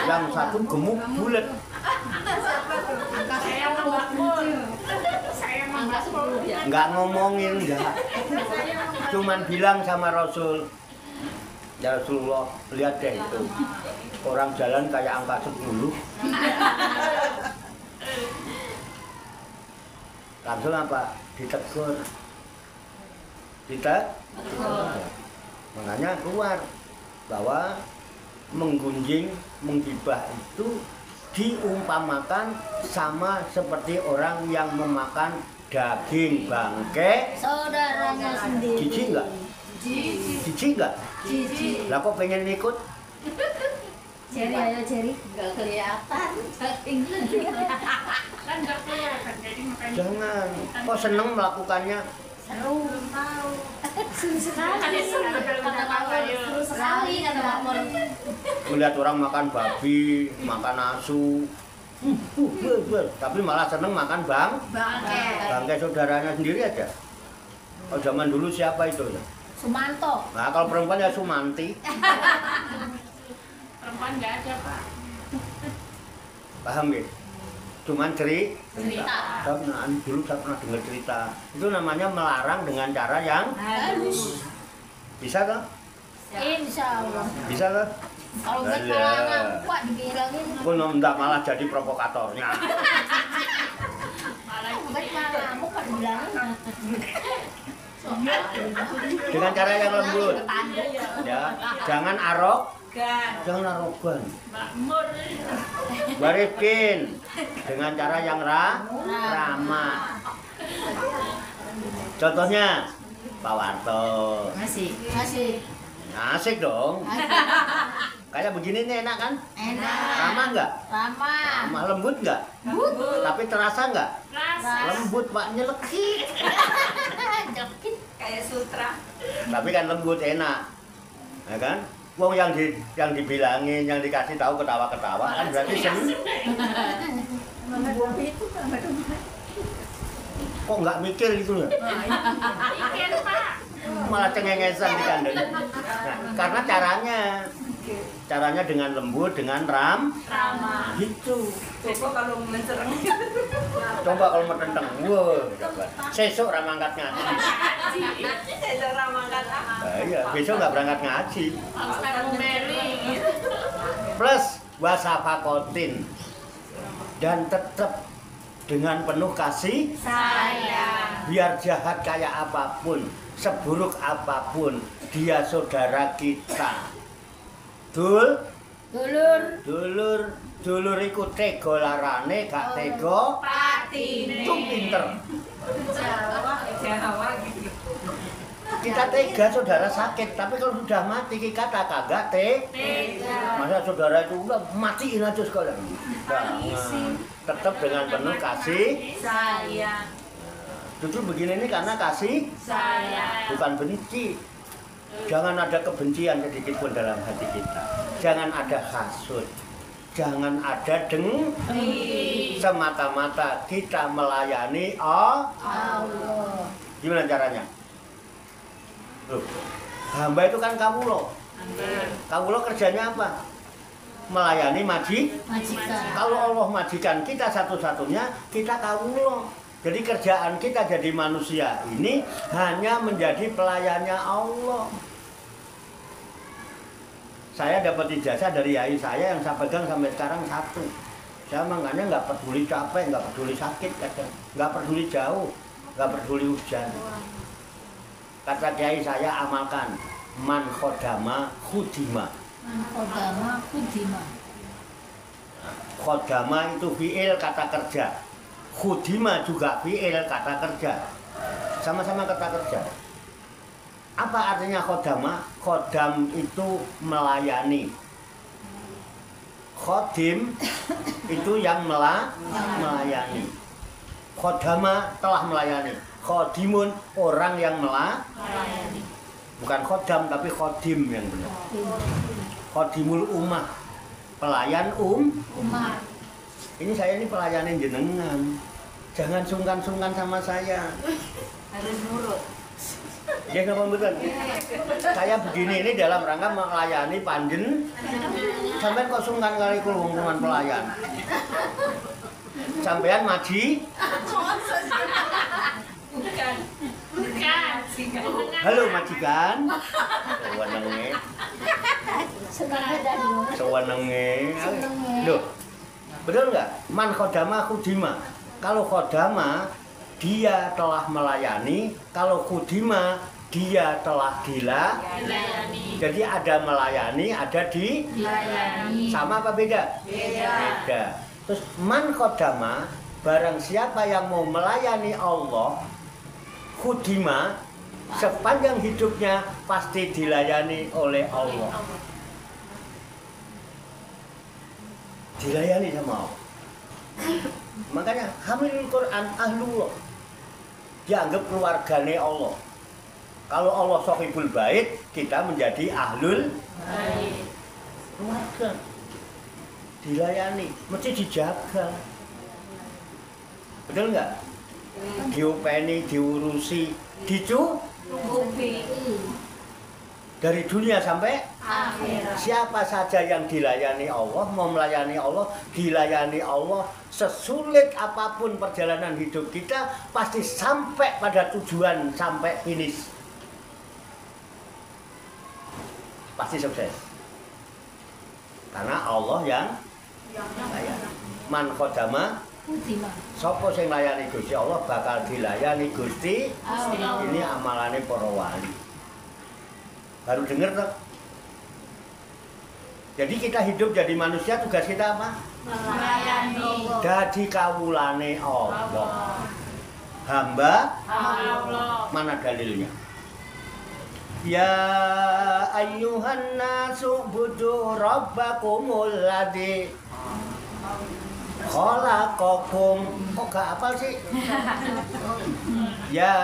yang satu gemuk bulat. Nggak ngomongin, nggak, cuman bilang sama Rasul, ya Rasulullah, lihat deh itu orang jalan kayak angka 10. Langsung apa? Ditegur. Makanya keluar bahwa menggunjing, menggibah itu diumpamakan sama seperti orang yang memakan daging bangkai saudaranya sendiri. Jijik nggak? Jijik nggak? Lah kok pengen ikut? Jerry, ayo Jerry. Nggak kelihatan. Kan nggak kelihatan, jadi makanya. Jangan. Kok seneng melakukannya? Seru, tahu. Seru sekali. Seru sekali kata Makmur. Melihat orang makan babi, makan asu. Tapi malah seneng makan bangkai saudaranya sendiri aja. Kalau zaman dulu siapa itu? Sumanto. Nah, kalau perempuan ya Sumanti. Perempuan nggak ada, Pak. Paham ya? Cuman cerita. Cerita. Dulu saya pernah dengar cerita. Itu namanya melarang dengan cara yang halus. Bisa kan? Insya Allah. Bisa kan? Kalau nggak kalah ngamuk, Pak, dibilangin. Pun enggak, malah jadi provokatornya. Malah ngamuk, Pak, dibilangin. Dengan cara yang lembut. Ya, jangan Jangan arogan. Makmur. Barikin dengan cara yang ramah. Contohnya Pak Warto. Masih. Asik dong. Kayak begini nih enak kan? Enak. Ramah nggak? Ramah. Ramah lembut nggak? Tapi terasa nggak? Rasa. Lembut Pak, nyelekit. Kayak sutra. Tapi kan lembut enak, ya kan? Wong yang dibilangin, yang dikasih tahu ketawa-ketawa kan berarti seneng. Kok nggak mikir gitu ya? Mikir, Pak. Malah cengengesan di kandang. Nah, karena caranya dengan lembut, dengan Ramah. gitu. Coba kalau mencereng. Coba kalau metenteng, wah, sesuk ra mangkat ngaji. Saya ramah kata. Nah, iya, besok nggak berangkat ngaji. Ustaz Meli. Plus wasafakotin dan tetap dengan penuh kasih Sayang. biar jahat kayak apapun, seburuk apapun, dia saudara kita. Dulur iku tega larane gak tega Patine. itu pinter. Jawa gitu. Kita tega saudara sakit, tapi kalau sudah mati kita kagak Tega. masa saudara itu udah matiin aja sekalian. Jangan. Tetap dengan penuh kasih. Sayang. Justru begini ini karena kasih, Sayang. bukan benci. Jangan ada kebencian sedikit pun dalam hati kita. Jangan ada hasud. Jangan ada dengki. Semata-mata kita melayani Allah. Gimana caranya? Loh, hamba itu kan kawula. Kawula kerjanya apa? Melayani Majikan. Kalau Allah majikan kita satu-satunya, kita kawula. Jadi kerjaan kita jadi manusia ini hanya menjadi pelayannya Allah. Saya dapat ijazah dari yai saya yang saya pegang sampai sekarang satu. Saya makanya nggak peduli capek, nggak peduli sakit, nggak peduli jauh, nggak peduli hujan. Kata kiai saya amalkan, man khodama khudima. Kodama Kudima. Khodama itu fi'il kata kerja. Khudima juga fi'il kata kerja. Sama-sama kata kerja. Apa artinya khodama? Khodam itu melayani. Khodim itu yang melayani. Khodama telah melayani. Khodimun orang yang melayani. Bukan khodam tapi khodim yang benar. Khodimul ummah, pelayan Umar. Ini saya ini pelayanin jenengan. Jangan sungkan-sungkan sama saya. Harus nurut. Ya nggak betul. Saya begini ini dalam rangka melayani panjen. Sampai kok sungkan kali kulungan pelayan. Sampean maji. Bukan. Halo majikan. Sewenenge. Sewenenge. Loh. Betul nggak? Man khodama khudima. Kalau khodama dia telah melayani, kalau khudima dia telah Dilayani. Jadi ada melayani, ada Dilayani. sama apa beda? Beda. Terus man khodama, barang siapa yang mau melayani Allah, khudima, sepanjang hidupnya pasti dilayani oleh Allah. Dilayani sama Allah. Makanya hamilul Quran ahlullah, dianggap keluargane Allah. Kalau Allah sohibul bait, kita menjadi ahlul Baik. keluarga. Dilayani, mesti dijaga. Betul nggak? Diopeni, diurusi, Kupi. dari dunia sampai Akhirat. siapa saja yang dilayani Allah, mau melayani Allah, dilayani Allah. Sesulit apapun perjalanan hidup kita, pasti sampai pada tujuan, sampai finish. Pasti sukses. Karena Allah yang layani. Man khodama, Kudima. sapa sing layani Gusti Allah bakal dilayani Gusti. Allah. Ini amalane para wali. Baru denger tuh. Jadi kita hidup jadi manusia, tugas kita apa? Melayani Jadi kawulane Allah. Hamba Allah. mana dalilnya? Ya ayyuhan nasu budu rabbakumul ladzi khalaqakum. Kok gak hafal sih? Ya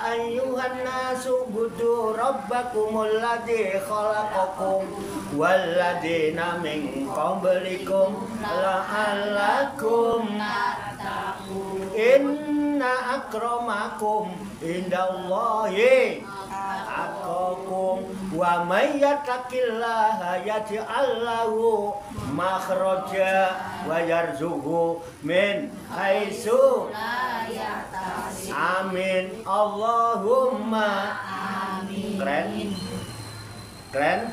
ayyuhan nasu budu rabbakumul ladzi khalaqakum wal ladzina min qablikum la'allakum inna akramakum indallahi atqakum wa may yattaqillaha yaj'al lahu makhraja wa yarzuqhu min haitsu amin Allahumma amin. Keren?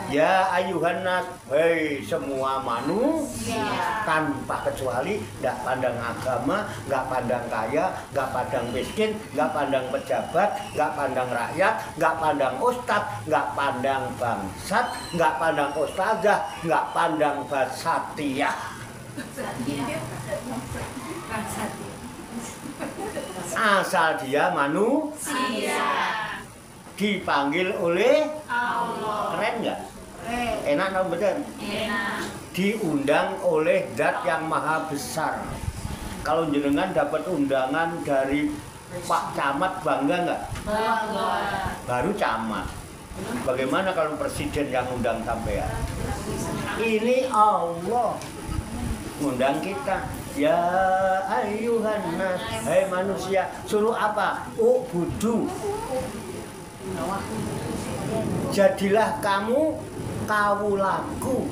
Ya ayuhan nas, hei semua manusia tanpa kecuali, nggak pandang agama, nggak pandang kaya, nggak pandang miskin, nggak pandang pejabat, nggak pandang rakyat, nggak pandang ustadz, nggak pandang bangsat, nggak pandang ustazah, nggak pandang basatiyah. Asal dia manusia dipanggil oleh Allah. keren nggak? Enak atau betul? Enak. Diundang oleh zat yang maha besar. Kalau jenengan dapat undangan dari Pak Camat bangga nggak? Bangga. Baru camat. Bagaimana kalau presiden yang undang sampean? Ini Allah undang kita. Ya ayyuhan nas, hai manusia, suruh apa? Ubudu. Jadilah kamu kawulaku,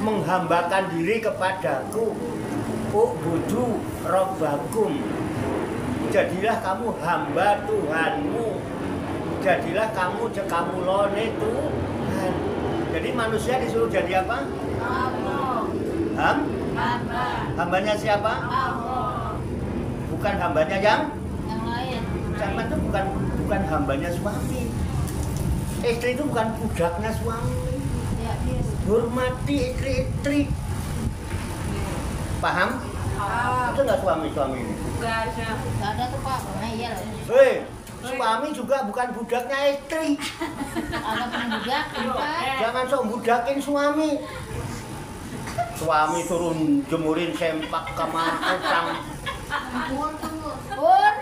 menghambakan diri kepadaku. Ubudu rabbakum. Jadilah kamu hamba Tuhanmu. Jadilah kamu cekamulone Tuhan. Jadi manusia disuruh jadi apa? Allah. Hambanya siapa? Allah. Bukan hambanya yang lain. Camat itu bukan hambanya suami. Istri itu bukan budaknya suami. Ya, yes. Hormati istri-istri. Paham? Itu nggak suami-suami ini? Gak ada. Gak ada tuh Pak. Nah, iya loh. Hei, suami juga bukan budaknya istri. Ada penbudak, Pak. Jangan sok budakin suami. Suami turun jemurin sempak sama utang. Pur.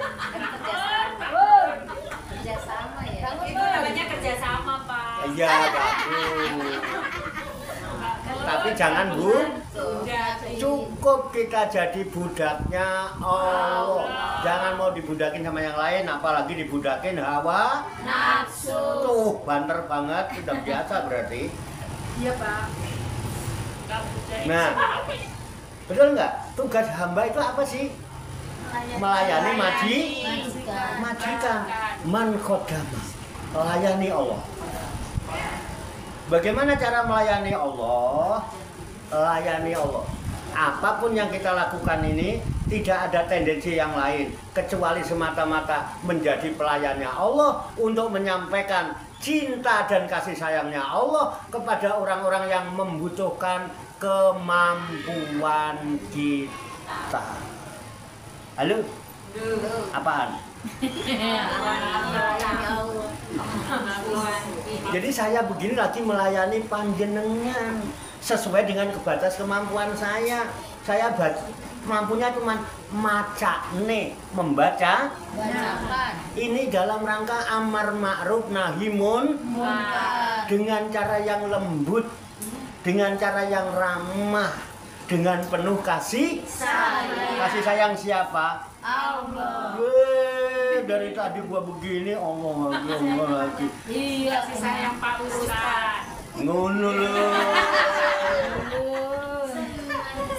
Kerjasama ya. Itu namanya kerjasama, Pak. Iya, bagus. Tapi jangan Bu, cukup kita jadi budaknya Allah. Jangan mau dibudakin sama yang lain, apalagi dibudakin hawa Nafsu. tuh, banter banget, sudah biasa berarti. Iya, Pak. Nah, betul nggak? Tugas hamba itu apa sih? Melayani majikan, man khodama, melayani Allah. Bagaimana cara melayani Allah? Layani Allah. Apapun yang kita lakukan ini tidak ada tendensi yang lain kecuali semata-mata menjadi pelayannya Allah untuk menyampaikan cinta dan kasih sayangnya Allah kepada orang-orang yang membutuhkan kemampuan kita. Halo? Apaan? Jadi saya begini lagi melayani panjenengan sesuai dengan kebatas kemampuan saya. Saya mampunya cuma macane, membaca. Bacakan. Ini dalam rangka amar ma'ruf nahi munkar dengan cara yang lembut, dengan cara yang ramah, dengan penuh kasih sayang. Kasih sayang siapa? Allah. Weh, dari tadi gua begini Allah lagi. Iya, kasih sayang Pak Ustaz. Ngono lho.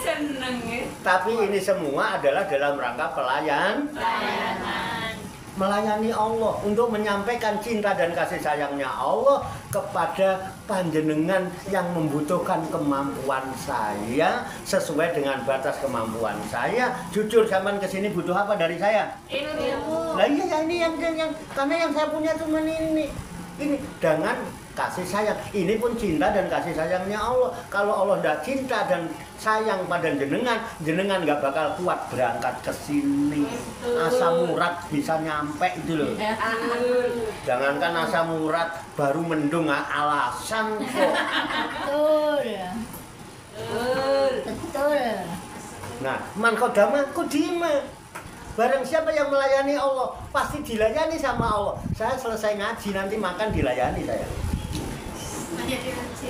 Seneng ya. Tapi ini semua adalah dalam rangka pelayanan. Melayani Allah untuk menyampaikan cinta dan kasih sayangnya Allah kepada panjenengan yang membutuhkan kemampuan saya sesuai dengan batas kemampuan saya. Jujur zaman kesini butuh apa dari saya? Ilmu. Lah iya ini yang karena yang saya punya cuma ini. Ini dengan kasih sayang. Ini pun cinta dan kasih sayangnya Allah. Kalau Allah tidak cinta dan sayang pada jenengan, jenengan nggak bakal kuat berangkat ke sini. Asam urat bisa nyampe itu loh. Jangankan asam urat, baru mendung alasan kok. Betul. Nah, man kodama kudima. Barang siapa yang melayani Allah, pasti dilayani sama Allah. Saya selesai ngaji, nanti makan dilayani saya.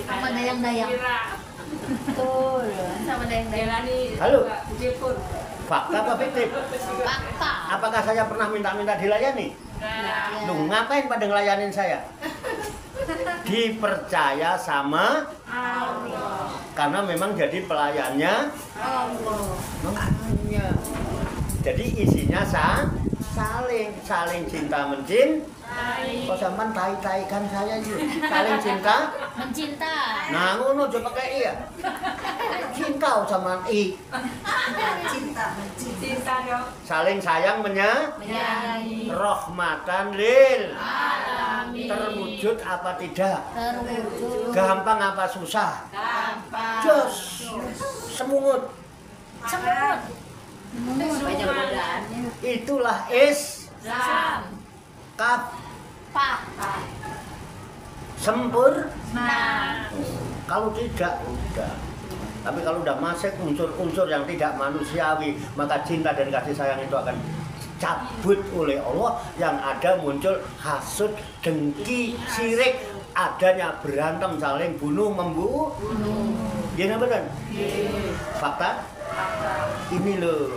Sama dayang-dayang. Betul. Sama dayang-dayang. Halo? Fakta apa fiktif? Fakta. Apakah saya pernah minta-minta dilayani? Loh, ngapain pada ngelayanin saya? Dipercaya sama Allah. Karena memang jadi pelayannya Allah. Makanya. Jadi isinya saling cinta mencintai. Kok sampean tai-taikan saya yuk. Saling cinta Mencinta. Nah, ngono aja pakai iya. Cinta sama i. Cinta dong. Saling sayang Menyayangi. rahmatan lil Alamin. terwujud apa tidak? Terwujud. Gampang apa susah? Gampang. Jos. Semungut. Semut. Banyak godaannya. Itulah Sam. kaf Pak. sempur. Nah. Kalau tidak, udah. Tapi kalau udah masuk unsur-unsur yang tidak manusiawi, maka cinta dan kasih sayang itu akan cabut oleh Allah. Yang ada muncul hasud, dengki, sirik, adanya berantem, saling bunuh, membunuh. Gimana benar? Fakta? Ini loh.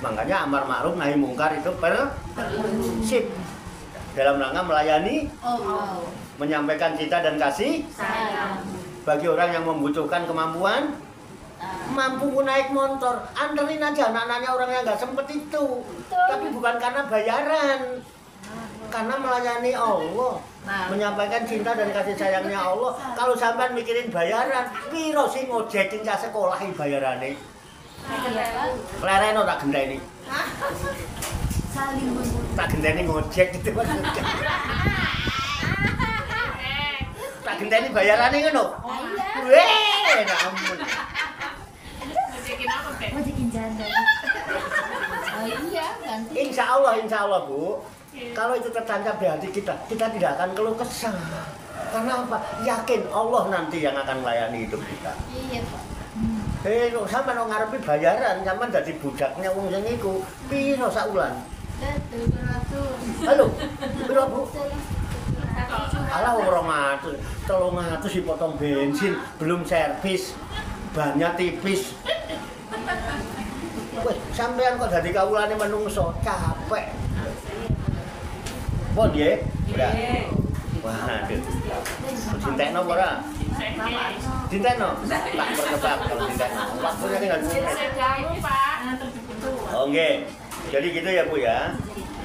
Makanya amar ma'ruf nahi mungkar itu prinsip dalam rangka melayani, Allah. menyampaikan cinta dan kasih Sayang. bagi orang yang membutuhkan kemampuan. Mampu naik motor, anterin aja anak-anaknya orang yang nggak sempet itu. Tapi bukan karena bayaran, karena melayani Allah, menyampaikan cinta dan kasih sayangnya Allah. Kalau sampean mikirin bayaran, piro sih ngojekin cah sekolah bayarane? Lereno tak genteni. Saling membunuh. Tak genteni ngojek gitu kan. Tak genteni bayarane ngono. Weh, ampun. Mau bikin janda. Oh iya, ganti. Insya Allah Bu. Kalau itu tertancap di hati kita, kita tidak akan keluh kesah. Karena apa? Yakin Allah nanti yang akan melayani hidup kita. Iya, Pak. Sampe nang ngarepi bayaran, sampean dadi budaknya wong sing iku. Piro sak wulan? 700. Halo. Piro, Bu? Alah 200. 300 dipotong bensin, belum servis. Bannya tipis. Wes, sampean kok dadi kawulane menungso, capek. Pon nggih? Udah. Waduh. Cintekno apa ora? Cintekno? Tak berkebak kalau cintekno. Waktunya tinggal 2 menit. Oke. Jadi gitu ya, Bu ya.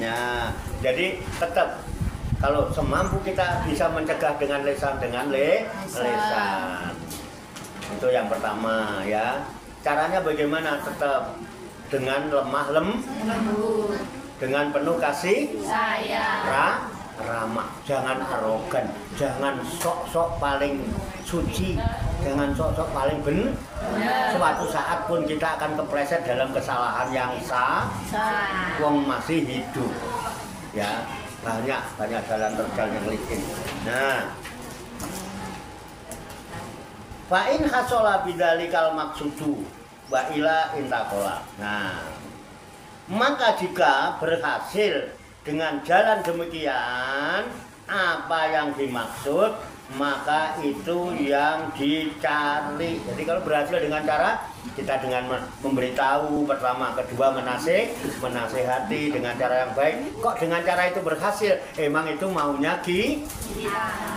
Nah, jadi tetap kalau semampu kita bisa mencegah dengan lisan lisan. Itu yang pertama ya. Caranya bagaimana? Tetap dengan lemah lembut, dengan penuh kasih Sayang. ramah, jangan arogan, jangan sok-sok paling suci, jangan sok-sok paling benar. Suatu saat pun kita akan kepleset dalam kesalahan yang wong masih hidup. Ya, banyak jalan terjal yang licin. Nah, fa'in hasola bidzalikal maksudu wa ila intakola. Nah, maka jika berhasil dengan jalan demikian, apa yang dimaksud, maka itu yang dicari. Jadi kalau berhasil dengan cara kita dengan memberitahu pertama, kedua menasehati dengan cara yang baik. Kok dengan cara itu berhasil? Emang itu maunya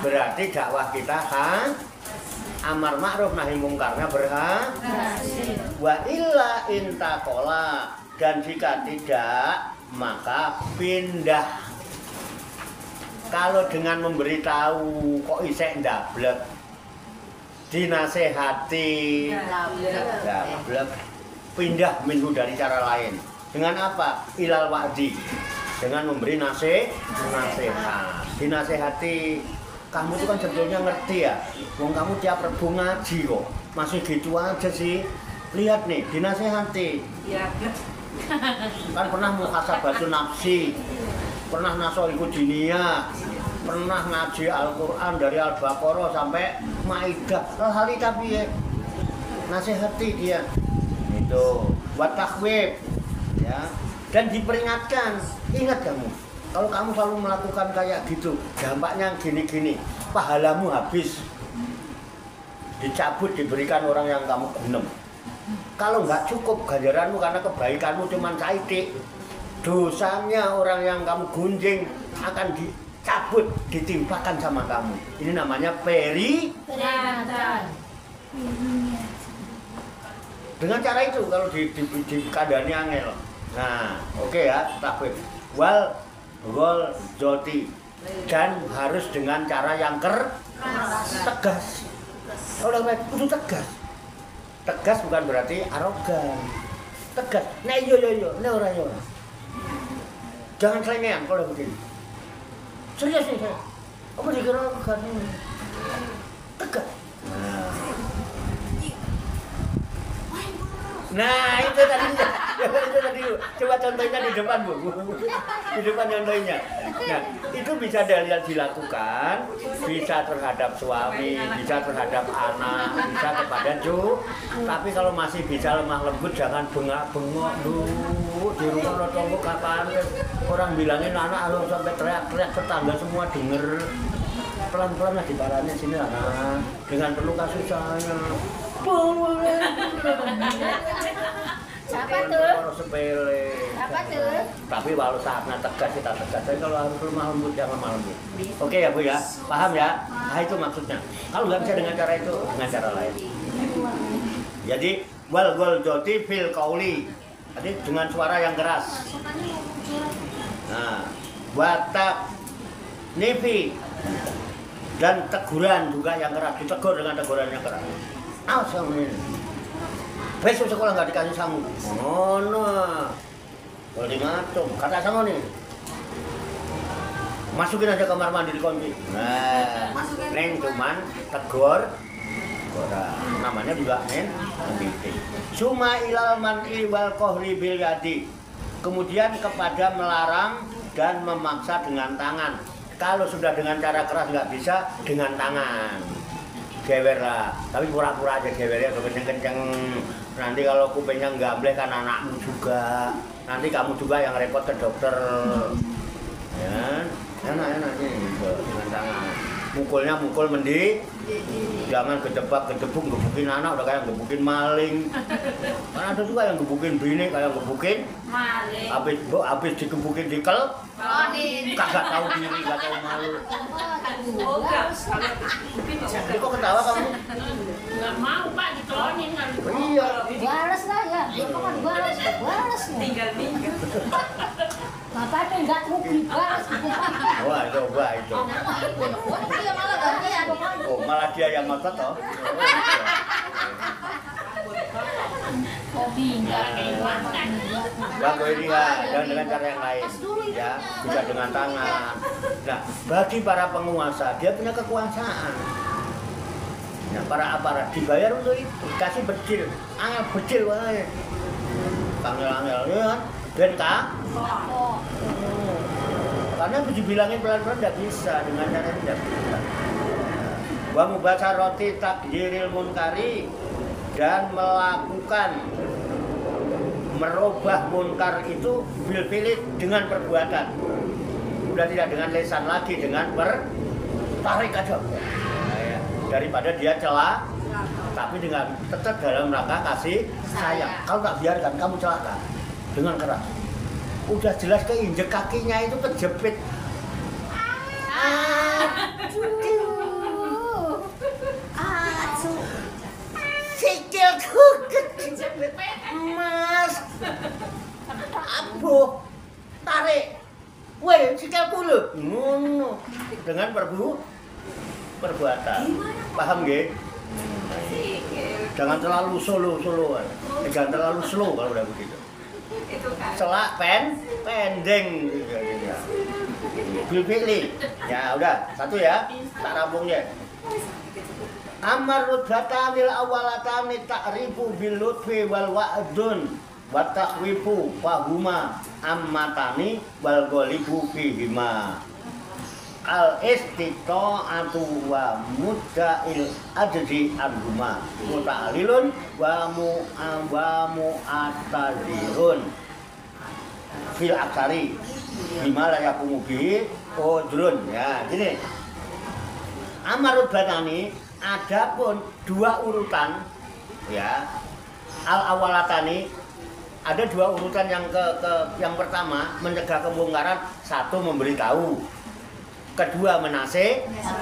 berarti dakwah kita amar ma'ruf nahi mungkarnya berhasil. Wa illa intakola, dan jika tidak maka pindah. Kalau dengan memberitahu kok isek ndablek, dinasehati ndablek, pindah minhu dari cara lain. Dengan apa? Ilal wa'di, dengan memberi nasihat. Dinasehati, kamu itu kan sebetulnya ngerti ya. Wong kamu tiap Rebo ngaji kok. Masih gitu aja sih. Lihat nih, dinasehati. Iya. Kan pernah muhasabatun nafsi. Pernah nasohiku diniyah. Pernah ngaji Al-Quran dari Al-Baqarah sampai Maidah. Hal ini tapi ya nasihati dia. Itu buat takwib ya. Dan diperingatkan, ingat kamu, kalau kamu selalu melakukan kayak gitu, dampaknya gini-gini, pahalamu habis, dicabut, diberikan orang yang kamu gunem. Kalau nggak cukup ganjaranmu karena kebaikanmu cuma saitik, dosanya orang yang kamu gunjing akan dicabut, ditimpakan sama kamu. Ini namanya peringatan. Dengan cara itu kalau dikandani angel. Nah, oke ya, takwib. Wal joti, dan harus dengan cara yang tegas. Oleh itu tegas. Tegas bukan berarti arogan. Tegas. Nah iya, ini orang yo. Jangan selengean kalau begini. Serius nih saya. Apa dikira arogan? Tegas. Nah itu tadi, coba contohnya di depan Bu, di depan contohnya. Nah itu bisa dilakukan, bisa terhadap suami, bisa terhadap anak, bisa kepada tapi kalau masih bisa lemah lembut jangan bengak-bengok dulu di rumah tonggo kapan orang bilangin anak harus sampai teriak-teriak tetangga semua denger. Pelan-pelan lah dibaranya sini anak, dengan penuh kasih sayang. Siapa tuh? Sepele. Siapa tuh? Tapi walau saatnya tegas kita tegas. Tapi kalau harus lemah lembut jangan lemah lembut. Oke ya Bu ya, paham ya? Nah itu maksudnya. Kalau nggak bisa dengan cara itu, dengan cara lain. Jadi wal joti fil qauli. Jadi dengan suara yang keras. Nah, watak nifi dan teguran juga yang keras, ditegur dengan teguran yang keras. Awas kamu ini. Besok sekolah nggak dikasih sangu. Oh no, kalau dimacung, kata sama nih. Masukin aja kamar mandi di kunci. Nah, neng cuman tegur. Namanya juga mendidik. Suma ilal man'i wal kohri bil yadi. Kemudian kepada melarang dan memaksa dengan tangan. Kalau sudah dengan cara keras nggak bisa, dengan tangan. Gewer lah, tapi pura-pura aja gewernya kenceng-kenceng. Nanti kalau kupingnya gambleh kan anakmu juga. Nanti kamu juga yang repot ke dokter. Ya, enak-enak gitu dengan tangan. Mukulnya mukul jangan gedebuk gebukin anak udah kayak gebukin maling. Kan ada juga yang gebukin bini kayak gebukin maling. Habis digebukin dikel. Kagak tahu diri, kagak tahu malu. Oh enggak, kalau mungkin bisa. Kok ketawa kamu? Enggak mau Pak ditolonin kan. Iya. Balas lah ya. Bapak kan balas ya. Tinggal. Bapak itu enggak rugi balas. Wah, coba itu. Iya malah gantian. Oh, malah dia yang ngotot toh. Hobi enggak Ganggu ini ya, dan dengan cara yang lain, ya, bisa dengan tangan. Nah, bagi para penguasa, dia punya kekuasaan. Nah, para aparat dibayar untuk itu, kasih becil, angel becil wae. Angel ya kan, ben karena dibilangin pelan-pelan tidak bisa, dengan cara ini tidak bisa. Wa mubasharati takdiril munkari, dan melakukan merubah munkar itu bil-filit dengan perbuatan. Sudah tidak dengan lisan lagi, dengan tarik aja. Nah, ya. Daripada dia celah, tapi dengan tetap dalam rangka kasih sayang. Kalau tak biarkan kamu celaka dengan keras. Udah jelas keinjek kakinya itu kejepit. Sikilku kejepit. Mas. Abu. Tarik. Weh, sikilku lho. Ngono. Dengan perbuatan. Paham nggih? Jangan terlalu solo-soloan. Jangan terlalu slow kalau udah begitu. Itu kan. Celak pendeng gitu. bil fi'li. Ya udah, satu ya. Tak rampungnya. Amar rutbatanil awalatani ta'rifu bil lutfi wal wa'dun wa taqwifu fahuma ammatani wal ghalibu fihima. Al istita'atu wa mudda'il ajzi anhuma muta'alilun wa mu'atazirun fil aksari bima la yakumu bihi udrun. Ya gini, amarut batani adapun dua urutan ya, al awalatani ada dua urutan yang pertama mencegah kemungkaran, satu memberitahu, kedua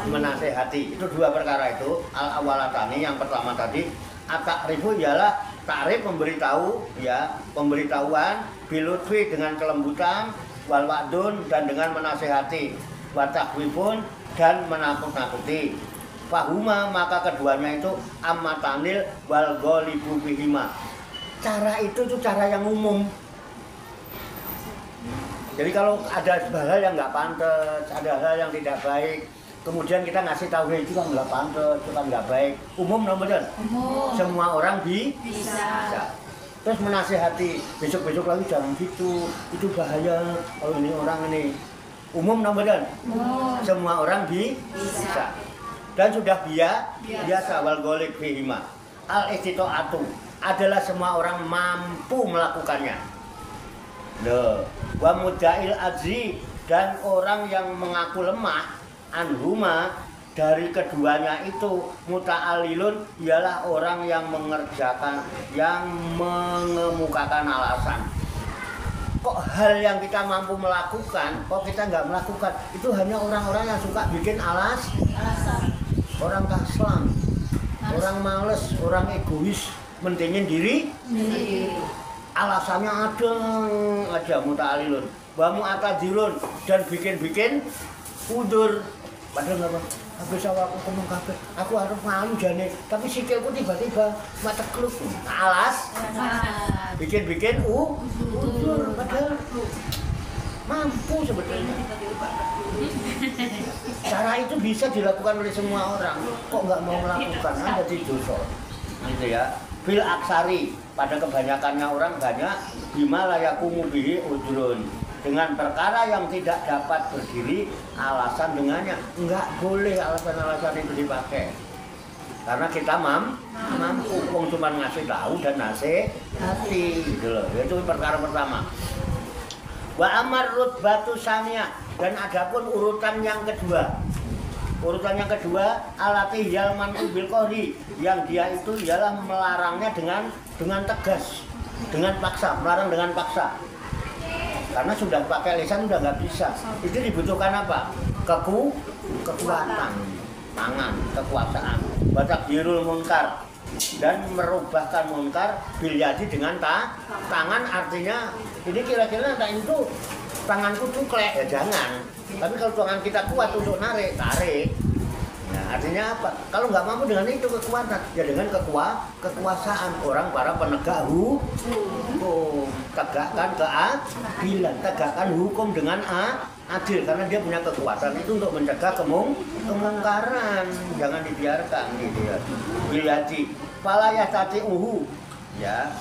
menasehati. Itu dua perkara itu al awalatani. Yang pertama tadi at-ta'rifu ialah ta'rif, memberitahu ya, pemberitahuan, bilutfi dengan kelembutan, wal wa'dun dan dengan menasehati, wa takhwifun dan menakut-nakuti. Fahuma maka keduanya itu ammatanil wal ghalibu bihima. Cara itu tuh cara yang umum. Jadi kalau ada hal yang nggak pantas, ada hal yang tidak baik, kemudian kita ngasih tahu itu kan nggak pantas, itu kan nggak baik. Umum nomor umum. Semua orang bisa. Terus menasehati, besok-besok lagi jangan gitu, itu bahaya kalau ini orang ini. Umum nomor semua orang bisa. Dan sudah biasa wal ghalib fihima. Al istita'atu adalah semua orang mampu melakukannya. Wa mudda'il ajzi dan orang yang mengaku lemah anhuma dari keduanya itu muta'alilun ialah orang yang mengerjakan, yang mengemukakan alasan. Kok hal yang kita mampu melakukan, kok kita nggak melakukan? Itu hanya orang-orang yang suka bikin alasan. Orang kaslan, orang males, orang egois, mentingin diri. Alasannya ada muta'alilun, wa mu'atazirun dan bikin udur. Padahal apa? Habis aku ngomong kabeh, aku harus malu jane, tapi sikilku tiba-tiba matekluk. Alas. Bikin udur padahal mampu sebetulnya. Cara itu bisa dilakukan oleh semua orang. Kok nggak mau melakukan? Ada di dosa. Gitu ya. Bil aksari, pada kebanyakannya orang banyak bima la yakumu bihi udrun, dengan perkara yang tidak dapat berdiri alasan dengannya. Enggak boleh alasan-alasan itu dipakai, karena kita mampu. Wong cuma ngasih tahu dan nasihati gitu loh. Itu perkara pertama. Wa amar rutbatu saniyah, dan adapun urutan yang kedua. Urutan yang kedua alati yalman bil qahri, yang dia itu ialah melarangnya dengan tegas, dengan paksa, melarang dengan paksa. Karena sudah pakai lisan sudah nggak bisa. Itu dibutuhkan apa? Kekuatan, tangan, kekuasaan. Batakbirul munkar, dan merubahkan munkar bil yadi dengan tangan. Artinya ini kira-kira itu tanganku cuklek ya jangan. Tapi kalau tangan kita kuat untuk tarik. Nah, artinya apa? Kalau nggak mampu dengan itu kekuatan, ya dengan kekuasaan orang para penegak hukum. Tegakkan keadilan, tegakkan hukum dengan adil, karena dia punya kekuatan itu untuk mencegah kemungkaran. Jangan dibiarkan gitu ya. Bilyati falayah tati'uhu, ya,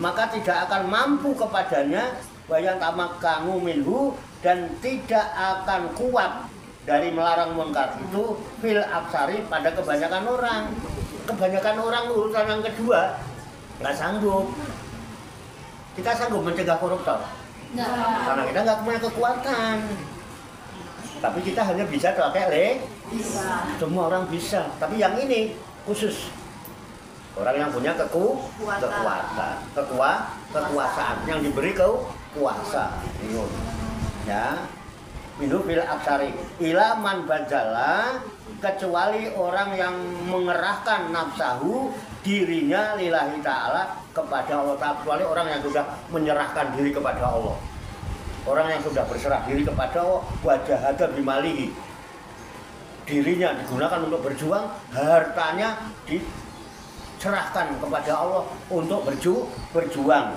maka tidak akan mampu kepadanya wayang tamak kamu minhu, dan tidak akan kuat dari melarang munkar itu fil aksari pada kebanyakan orang. Kebanyakan orang urutan yang kedua nggak sanggup. Kita sanggup mencegah koruptor karena kita nggak punya kekuatan. Tapi kita hanya bisa pakai semua orang bisa. Tapi yang ini khusus orang yang punya kekuasaan, yang diberi kuasa. Ya, minhu fil aksari ila man bajala, kecuali orang yang mengerahkan nafsahu, dirinya lillahi ta'ala, kepada Allah Ta'ala, kecuali orang yang sudah menyerahkan diri kepada Allah, orang yang sudah berserah diri kepada Allah, wajahada bimalihi, dirinya digunakan untuk berjuang, hartanya diserahkan kepada Allah untuk berjuang.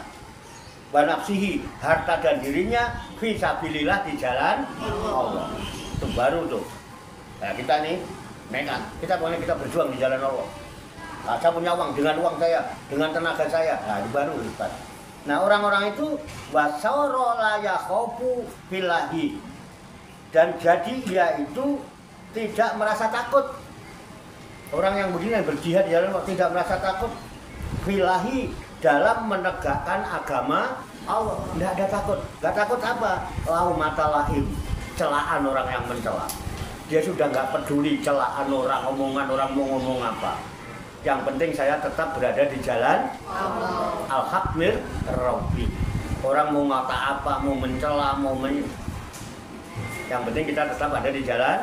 wa nafsihi, harta dan dirinya fi sabilillah, di jalan Allah. Itu baru tuh. Nah, kita nih nekat, kita pokoknya kita berjuang di jalan Allah. Nah, saya punya uang, dengan uang saya, dengan tenaga saya. Nah, itu baru Ustaz. Nah, orang-orang itu wasara la yakhafu billahi. Dan jadi dia itu tidak merasa takut. Orang yang begini yang berjihad di jalan Allah tidak merasa takut billahi, dalam menegakkan agama Allah. Tidak ada takut. Tidak takut apa? Lau matalahim, celaan orang yang mencela. Dia sudah nggak peduli celaan orang, omongan orang mau ngomong apa. Yang penting saya tetap berada di jalan al-haq mir rabbi. Orang mau ngata apa, mau mencela, yang penting kita tetap ada di jalan.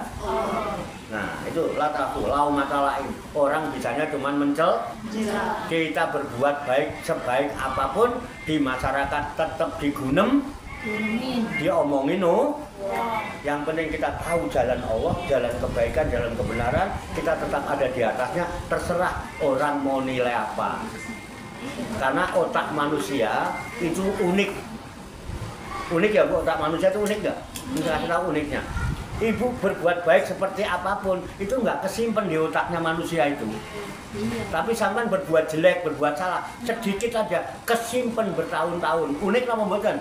Nah, itu latafu lau matalain. Orang bisanya cuma kita berbuat baik sebaik apapun di masyarakat tetap digunem, diomongin. Yang penting kita tahu jalan Allah, jalan kebaikan, jalan kebenaran, kita tetap ada di atasnya. Terserah orang mau nilai apa. Karena otak manusia itu unik. Unik ya Bu, otak manusia itu unik nggak? Nggak tahu uniknya. Ibu berbuat baik seperti apapun, itu nggak kesimpan di otaknya manusia itu. Tapi sampai berbuat jelek, berbuat salah, sedikit aja kesimpan bertahun-tahun. Unik lah membuatkan.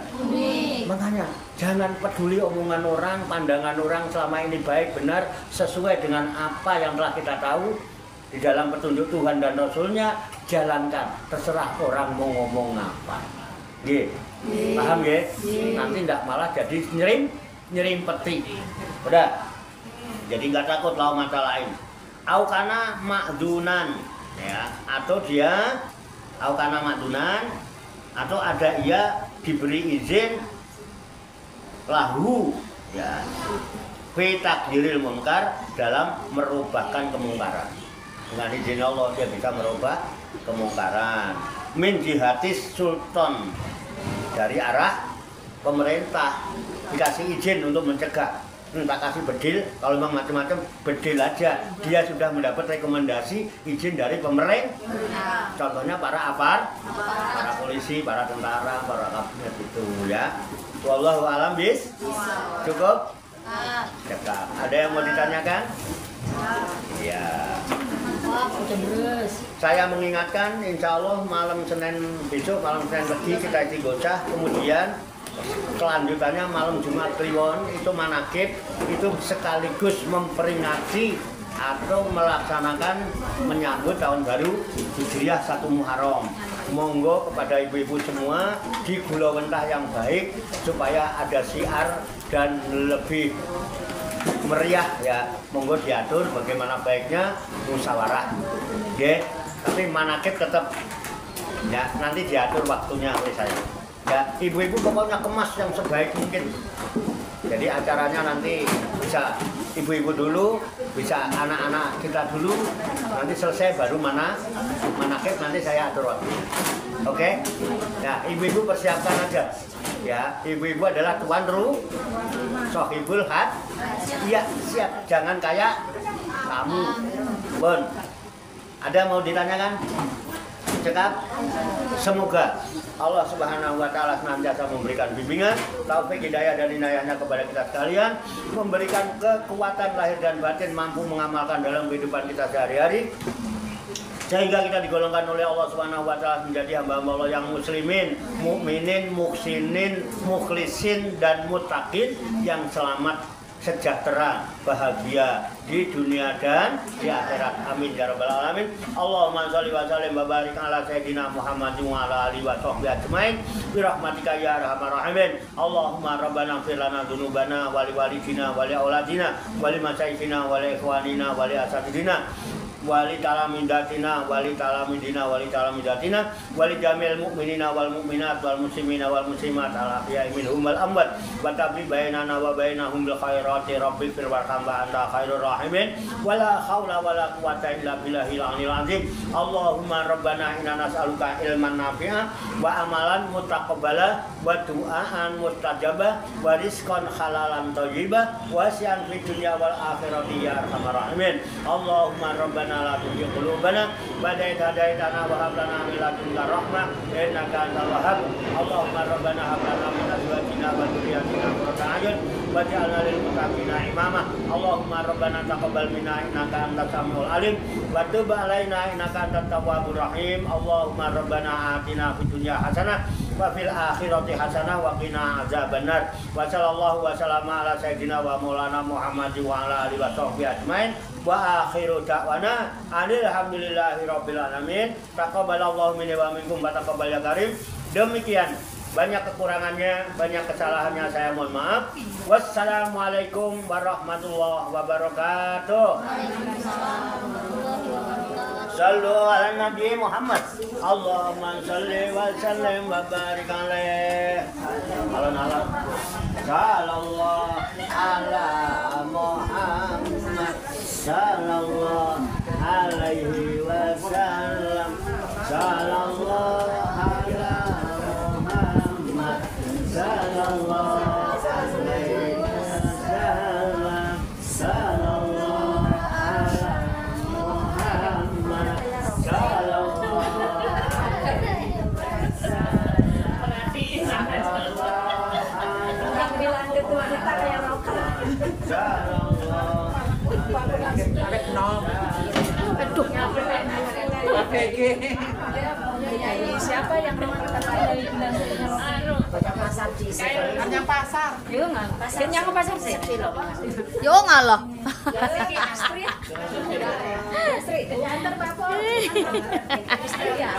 Makanya jangan peduli omongan orang, pandangan orang, selama ini baik, benar, sesuai dengan apa yang telah kita tahu di dalam petunjuk Tuhan dan Rasulnya, jalankan. Terserah orang mau ngomong apa. Paham ya? Nanti tidak malah jadi nyerimpeti. Udah. Jadi nggak takut lau mata lain. Aukana ma'dunan, ya, atau dia aukana ma'dunan, atau ada ia diberi izin lahu, ya, fi takdiril munkar, dalam merubahkan kemungkaran. Dengan izin Allah dia bisa merubah kemungkaran. Min jihatis sultan, dari arah pemerintah dikasih izin untuk mencegah. Tak kasih bedil, kalau memang macam-macam bedil aja. Dia sudah mendapat rekomendasi izin dari pemerintah. Contohnya para para polisi, para tentara, para kabinet itu ya. Wallahu a'lam bis. Cukup? Cekap. Ada yang mau ditanyakan? Ya. Saya mengingatkan, insya Allah malam Senin besok, malam Senin pagi kita istighosah, kemudian kelanjutannya malam Jumat Kliwon itu manakib, itu sekaligus memperingati atau melaksanakan menyambut tahun baru Hijriah 1 Muharram. Monggo kepada ibu-ibu semua di Gulawentah yang baik supaya ada syiar dan lebih meriah ya. Monggo diatur bagaimana baiknya musyawarah. Oke, tapi manakib tetap ya, nanti diatur waktunya oleh saya. Ya, ibu-ibu pokoknya kemas yang sebaik mungkin. Jadi acaranya nanti bisa ibu-ibu dulu, bisa anak-anak kita dulu, nanti selesai baru manakib, nanti saya atur waktu. Oke? Nah, ibu-ibu persiapkan aja. Ya, ibu-ibu adalah tuan sohibul had. Iya, siap. Jangan kayak kamu. Bon. Ada mau ditanyakan? Cekap. Semoga Allah Subhanahu wa Ta'ala senantiasa memberikan bimbingan, taufik, hidayah dan inayahnya kepada kita sekalian, memberikan kekuatan lahir dan batin, mampu mengamalkan dalam kehidupan kita sehari-hari, sehingga kita digolongkan oleh Allah Subhanahu wa Ta'ala menjadi hamba-hamba Allah yang muslimin, mukminin, muhsinin, mukhlisin dan muttaqin, yang selamat, sejahtera, bahagia di dunia dan di akhirat. Amin ya rabbal alamin. Allahumma sholli wa sallim wa barik ala sayyidina Muhammadin wa ala alihi wa sahbihi ajmain bi rahmatika ya arhamar rahimin. Allahumma rabbana ighfir lana dzunubana wa li walidina wa li auladina wa li masyayikhina wa li ikhwanina wa li asatidina wali talamidatina wali talamidina wali talamidatina wali jamil mu'minina wal mu'minat wal muslimina wal muslimat ala ahya'i minhum wal amwat wa tabli bainana wa bainahum bil khairati rabbi fir warham wa anta khairur rahimin wala haula wala quwata illa billahil aliyil azim. Allahumma rabbana inna nas'aluka ilman nafi'a wa amalan mutaqabbala wa du'aan mustajabah wa rizqan halalan thayyibah wa wasi'an fid dunya wal akhirati ya arhamar rahimin. Allahumma rabbana la tuzigh qulubana ba'da idh hadaitana wa hab lana min ladunka rahmah innaka antal wahhab. Allahumma rabbana hab lana min azwajina wa dhurriyyatina qurrata a'yun waj'alna lil muttaqina imama. Allahumma rabbana taqabbal minna innaka antas samiul alim wa tub 'alaina innaka antat tawwabur rahim. Allahumma rabbana atina fid dunya hasanah wa fil akhirati hasanah wa qina azabannar. Wa sallallahu wa sallama ala sayyidina wa maulana Muhammad wa ala alihi wa sahbihi ajmain. Wa akhiru da'wana alhamdulillahi rabbil alamin. Taqabbalallahu minni wa minkum wa taqabbal ya karim. Demikian, banyak kekurangannya, banyak kesalahannya, saya mohon maaf. Wassalamualaikum warahmatullahi wabarakatuh. Sallu ala Nabi Muhammad. Allahumma salli wa sallim wa barik alaih. Alon-alon. Sallallahu ala Muhammad. Sallallahu alaihi wasallam. Sallallahu ala Muhammad. Sallallahu alaihi wasallam. Sallallahu ala Muhammad. Perhatiin sampai orang bilang itu wanita kayak rocker. Aduh, siapa yang dari pasar hanya pasar. Yo nggak pasar. Kayaknya aku pasar sih. Yo ngalah. Astri. Astri, antar Bapak. Astri ya.